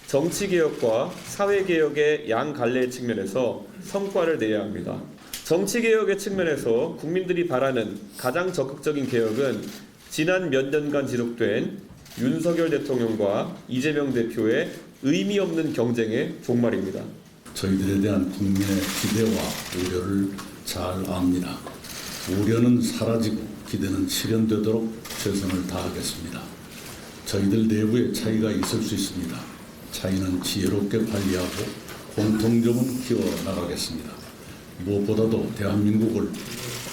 정치개혁과 사회개혁의 양갈래의 측면에서 성과를 내야 합니다. 정치개혁의 측면에서 국민들이 바라는 가장 적극적인 개혁은 지난 몇 년간 지속된 윤석열 대통령과 이재명 대표의 의미 없는 경쟁의 종말입니다. 저희들에 대한 국민의 기대와 우려를 잘 압니다. 우려는 사라지고 기대는 실현되도록 최선을 다하겠습니다. 저희들 내부에 차이가 있을 수 있습니다. 차이는 지혜롭게 관리하고 공통점은 키워나가겠습니다. 무엇보다도 대한민국을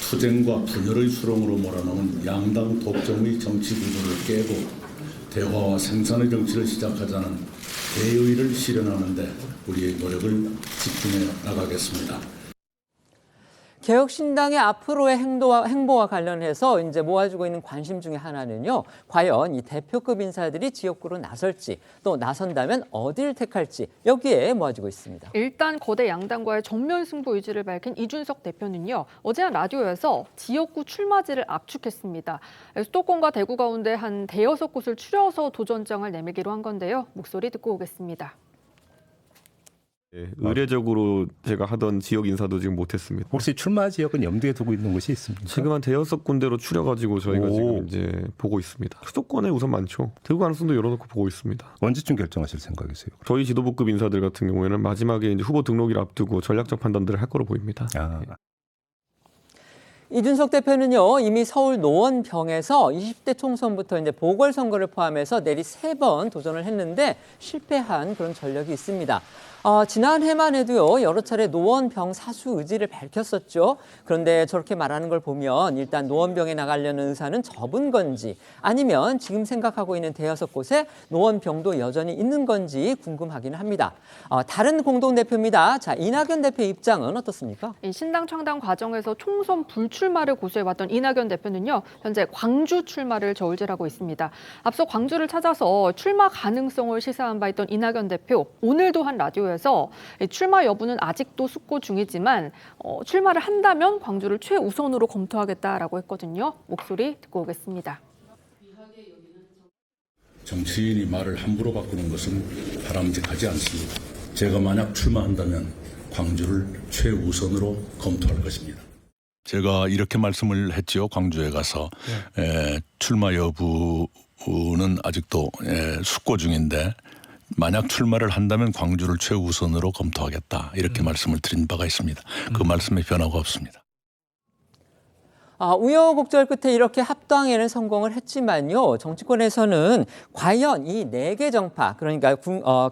투쟁과 분열의 수렁으로 몰아넣은 양당 독점의 정치 구조를 깨고 대화와 생산의 정치를 시작하자는 대의를 실현하는 데 우리의 노력을 집중해 나가겠습니다. 개혁신당의 앞으로의 행보와 관련해서 이제 모아지고 있는 관심 중에 하나는요. 과연 이 대표급 인사들이 지역구로 나설지 또 나선다면 어디를 택할지 여기에 모아지고 있습니다. 일단 거대 양당과의 정면 승부 의지를 밝힌 이준석 대표는요. 어제 한 라디오에서 지역구 출마지를 압축했습니다. 수도권과 대구 가운데 한 대여섯 곳을 추려서 도전장을 내밀기로 한 건데요. 목소리 듣고 오겠습니다. 의례적으로 제가 하던 지역 인사도 지금 못했습니다. 혹시 출마 지역은 염두에 두고 있는 곳이 있습니까? 지금 한 대여섯 군데로 추려가지고 저희가 지금 이제 보고 있습니다. 수도권에 우선 많죠. 대구 가능성도 열어놓고 보고 있습니다. 언제쯤 결정하실 생각이세요? 저희 지도부급 인사들 같은 경우에는 마지막에 이제 후보 등록일 앞두고 전략적 판단들을 할 거로 보입니다. 이준석 대표는요, 이미 서울 노원병에서 20대 총선부터 이제 보궐선거를 포함해서 내리 3번 도전을 했는데 실패한 그런 전력이 있습니다. 지난해만 해도요, 여러 차례 노원병 사수 의지를 밝혔었죠. 그런데 저렇게 말하는 걸 보면 일단 노원병에 나가려는 의사는 접은 건지 아니면 지금 생각하고 있는 대여섯 곳에 노원병도 여전히 있는 건지 궁금하기는 합니다. 다른 공동대표입니다. 자, 이낙연 대표의 입장은 어떻습니까? 신당 창당 과정에서 총선 불출마를 고수해왔던 이낙연 대표는요. 현재 광주 출마를 저울질하고 있습니다. 앞서 광주를 찾아서 출마 가능성을 시사한 바 있던 이낙연 대표, 오늘도 한 라디오에 출마 여부는 아직도 숙고 중이지만 출마를 한다면 광주를 최우선으로 검토하겠다라고 했거든요. 목소리 듣고 오겠습니다. 정치인이 말을 함부로 바꾸는 것은 바람직하지 않습니다. 제가 만약 출마한다면 광주를 최우선으로 검토할 것입니다. 제가 이렇게 말씀을 했죠. 광주에 가서 출마 여부는 아직도 숙고 중인데 만약 출마를 한다면 광주를 최우선으로 검토하겠다. 이렇게 말씀을 드린 바가 있습니다. 그 말씀에 변화가 없습니다. 우여곡절 끝에 이렇게 합당에는 성공을 했지만요. 정치권에서는 과연 이 4개 정파, 그러니까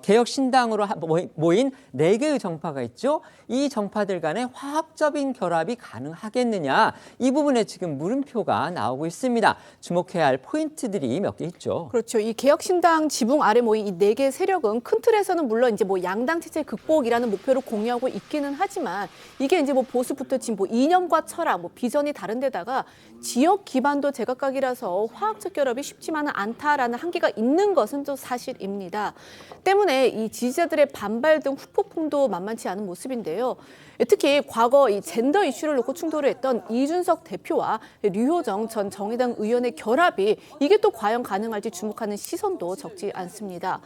개혁신당으로 모인 4개의 정파가 있죠. 이 정파들 간의 화학적인 결합이 가능하겠느냐. 이 부분에 지금 물음표가 나오고 있습니다. 주목해야 할 포인트들이 몇 개 있죠. 그렇죠. 이 개혁신당 지붕 아래 모인 이 4개 세력은 큰 틀에서는 물론 이제 양당 체제 극복이라는 목표를 공유하고 있기는 하지만 이게 이제 보수부터 지금 이념과 철학, 비전이 다른데도 게다가 지역 기반도 제각각이라서 화학적 결합이 쉽지만은 않다라는 한계가 있는 것은 또 사실입니다. 때문에 이 지지자들의 반발 등 후폭풍도 만만치 않은 모습인데요. 특히 과거 이 젠더 이슈를 놓고 충돌을 했던 이준석 대표와 류호정 전 정의당 의원의 결합이 이게 또 과연 가능할지 주목하는 시선도 적지 않습니다.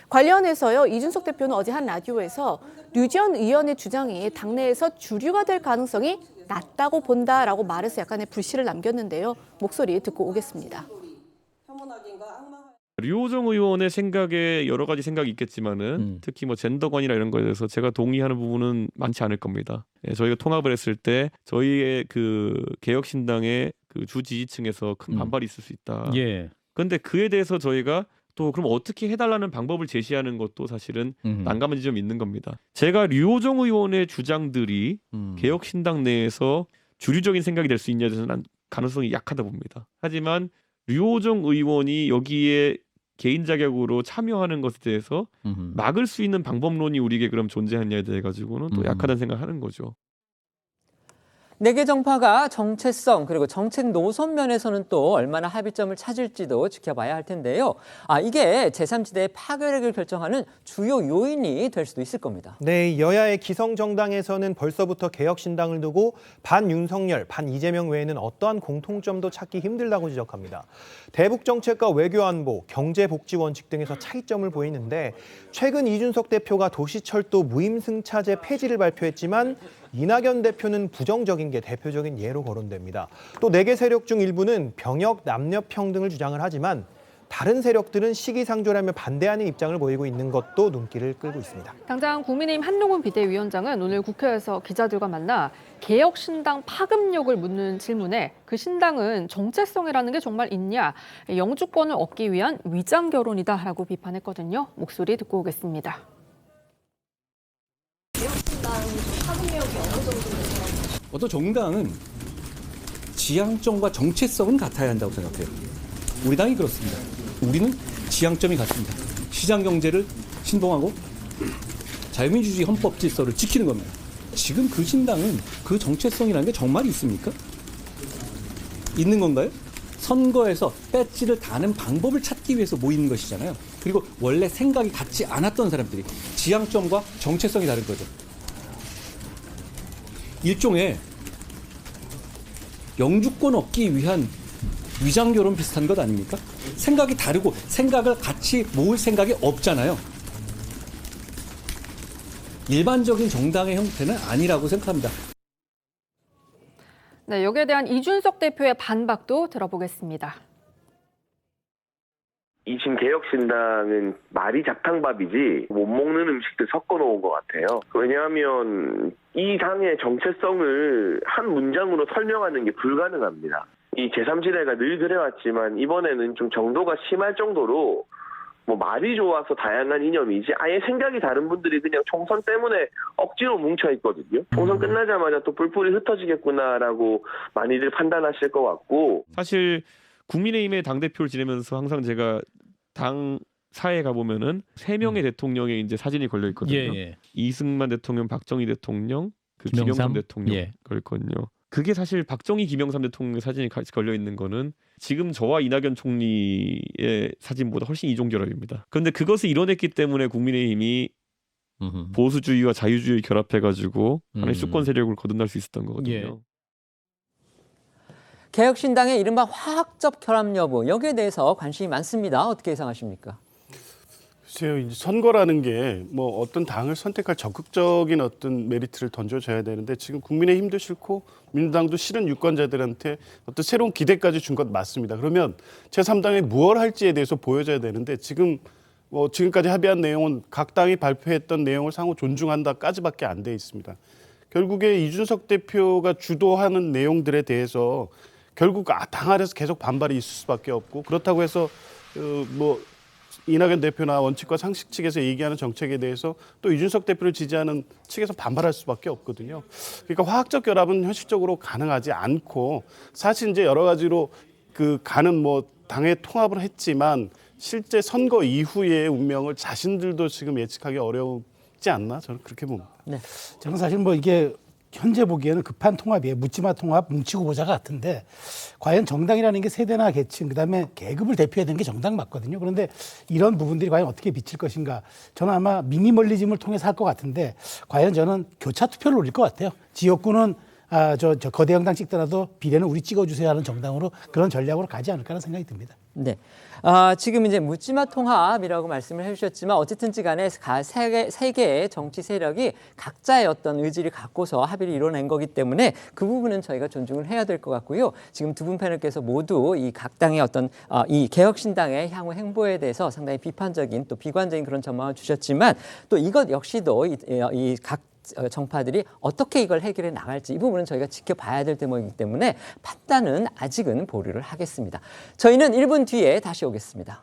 관련해서요, 이준석 대표는 어제 한 라디오에서 류 전 의원의 주장이 당내에서 주류가 될 가능성이 낮다고 본다라고 말해서 약간의 불씨를 남겼는데요. 목소리 듣고 오겠습니다. 류호정 의원의 생각에 여러 가지 생각이 있겠지만은 특히 뭐 젠더관이나 이런 거에 대해서 제가 동의하는 부분은 많지 않을 겁니다. 예, 저희가 통합을 했을 때 저희의 그 개혁신당의 그 주 지지층에서 큰 반발이 있을 수 있다. 예. 그런데 그에 대해서 저희가 또 그럼 어떻게 해달라는 방법을 제시하는 것도 사실은 난감한 지점이 있는 겁니다. 제가 류호정 의원의 주장들이 개혁신당 내에서 주류적인 생각이 될 수 있냐에 대해서는 가능성이 약하다 봅니다. 하지만 류호정 의원이 여기에 개인 자격으로 참여하는 것에 대해서 막을 수 있는 방법론이 우리에게 그럼 존재하냐에 대해 가지고는 또 약하다는 생각을 하는 거죠. 4개 정파가 정체성 그리고 정책 노선 면에서는 또 얼마나 합의점을 찾을지도 지켜봐야 할 텐데요. 이게 제3지대의 파괴력을 결정하는 주요 요인이 될 수도 있을 겁니다. 네, 여야의 기성정당에서는 벌써부터 개혁신당을 두고 반윤석열, 반이재명 외에는 어떠한 공통점도 찾기 힘들다고 지적합니다. 대북정책과 외교안보, 경제복지원칙 등에서 차이점을 보이는데 최근 이준석 대표가 도시철도 무임승차제 폐지를 발표했지만 이낙연 대표는 부정적인 게 대표적인 예로 거론됩니다. 또 4개 세력 중 일부는 병역 남녀 평등을 주장을 하지만 다른 세력들은 시기상조라며 반대하는 입장을 보이고 있는 것도 눈길을 끌고 있습니다. 당장 국민의힘 한동훈 비대위원장은 오늘 국회에서 기자들과 만나 개혁신당 파급력을 묻는 질문에 그 신당은 정체성이라는 게 정말 있냐, 영주권을 얻기 위한 위장결혼이다라고 비판했거든요. 목소리 듣고 오겠습니다. 어떤 정당은 지향점과 정체성은 같아야 한다고 생각해요. 우리 당이 그렇습니다. 우리는 지향점이 같습니다. 시장경제를 신봉하고 자유민주주의 헌법 질서를 지키는 겁니다. 지금 그 신당은 그 정체성이라는 게 정말 있습니까? 있는 건가요? 선거에서 배지를 다는 방법을 찾기 위해서 모이는 것이잖아요. 그리고 원래 생각이 같지 않았던 사람들이 지향점과 정체성이 다른 거죠. 일종의 영주권 얻기 위한 위장결혼 비슷한 것 아닙니까? 생각이 다르고 생각을 같이 모을 생각이 없잖아요. 일반적인 정당의 형태는 아니라고 생각합니다. 네, 여기에 대한 이준석 대표의 반박도 들어보겠습니다. 이 지금 개혁신당은 말이 작탕밥이지 못 먹는 음식들 섞어놓은 것 같아요. 왜냐하면 이 당의 정체성을 한 문장으로 설명하는 게 불가능합니다. 이 제3지대가 늘 그래왔지만 이번에는 좀 정도가 심할 정도로 뭐 말이 좋아서 다양한 이념이지 아예 생각이 다른 분들이 그냥 총선 때문에 억지로 뭉쳐있거든요. 총선 끝나자마자 또 불풀이 흩어지겠구나라고 많이들 판단하실 것 같고. 사실 국민의힘의 당대표를 지내면서 항상 제가 당 사에 가보면은 3명의 대통령의 이제 사진이 걸려 있거든요. 예. 이승만 대통령, 박정희 대통령, 김영삼? 김영삼 대통령 예. 걸거든요. 그게 사실 박정희, 김영삼 대통령의 사진이 같이 걸려 있는 거는 지금 저와 이낙연 총리의 사진보다 훨씬 이종결합입니다. 그런데 그것을 이뤄냈기 때문에 국민의힘이 보수주의와 자유주의 결합해가지고 하나의 수권 세력을 거듭날 수 있었던 거거든요. 예. 개혁신당의 이른바 화학적 결합 여부, 여기에 대해서 관심이 많습니다. 어떻게 예상하십니까? 글쎄요, 이제 선거라는 게 뭐 어떤 당을 선택할 적극적인 어떤 메리트를 던져줘야 되는데 지금 국민의힘도 싫고 민주당도 싫은 유권자들한테 어떤 새로운 기대까지 준 것 맞습니다. 그러면 제3당이 무엇을 할지에 대해서 보여줘야 되는데 지금 뭐 지금까지 합의한 내용은 각 당이 발표했던 내용을 상호 존중한다까지밖에 안 돼 있습니다. 결국에 이준석 대표가 주도하는 내용들에 대해서 결국 당 아래에서 계속 반발이 있을 수밖에 없고 그렇다고 해서 뭐 이낙연 대표나 원칙과 상식 측에서 얘기하는 정책에 대해서 또 이준석 대표를 지지하는 측에서 반발할 수밖에 없거든요. 그러니까 화학적 결합은 현실적으로 가능하지 않고 사실 이제 여러 가지로 그 가는 뭐 당의 통합을 했지만 실제 선거 이후의 운명을 자신들도 지금 예측하기 어렵지 않나 저는 그렇게 봅니다. 저는 사실 뭐 이게 현재 보기에는 급한 통합이에요. 묻지마 통합, 뭉치고 보자가 같은데 과연 정당이라는 게 세대나 계층, 그다음에 계급을 대표해야 되는 게 정당 맞거든요. 그런데 이런 부분들이 과연 어떻게 비칠 것인가. 저는 아마 미니멀리즘을 통해서 할 것 같은데 과연 저는 교차 투표를 올릴 것 같아요. 지역구는 저 거대 정당 찍더라도 비례는 우리 찍어주세요 하는 정당으로 그런 전략으로 가지 않을까라는 생각이 듭니다. 네. 지금 이제 묻지마 통합이라고 말씀을 해주셨지만 어쨌든지 간에 세 개의 정치 세력이 각자의 어떤 의지를 갖고서 합의를 이뤄낸 거기 때문에 그 부분은 저희가 존중을 해야 될 것 같고요. 지금 두 분 패널께서 모두 이 각 당의 어떤 이 개혁신당의 향후 행보에 대해서 상당히 비판적인 또 비관적인 그런 전망을 주셨지만 또 이것 역시도 이 각 정파들이 어떻게 이걸 해결해 나갈지 이 부분은 저희가 지켜봐야 될 대목이기 때문에 판단은 아직은 보류를 하겠습니다. 저희는 1분 뒤에 다시 오겠습니다.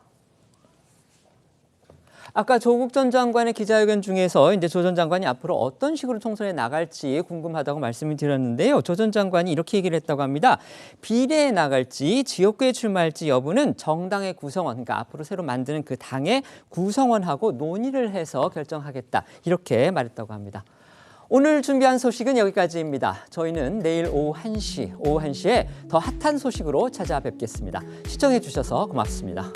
아까 조국 전 장관의 기자회견 중에서 이제 조 전 장관이 앞으로 어떤 식으로 총선에 나갈지 궁금하다고 말씀을 드렸는데요. 조 전 장관이 이렇게 얘기를 했다고 합니다. 비례에 나갈지 지역구에 출마할지 여부는 정당의 구성원, 그러니까 앞으로 새로 만드는 그 당의 구성원하고 논의를 해서 결정하겠다. 이렇게 말했다고 합니다. 오늘 준비한 소식은 여기까지입니다. 저희는 내일 오후 1시에 더 핫한 소식으로 찾아뵙겠습니다. 시청해 주셔서 고맙습니다.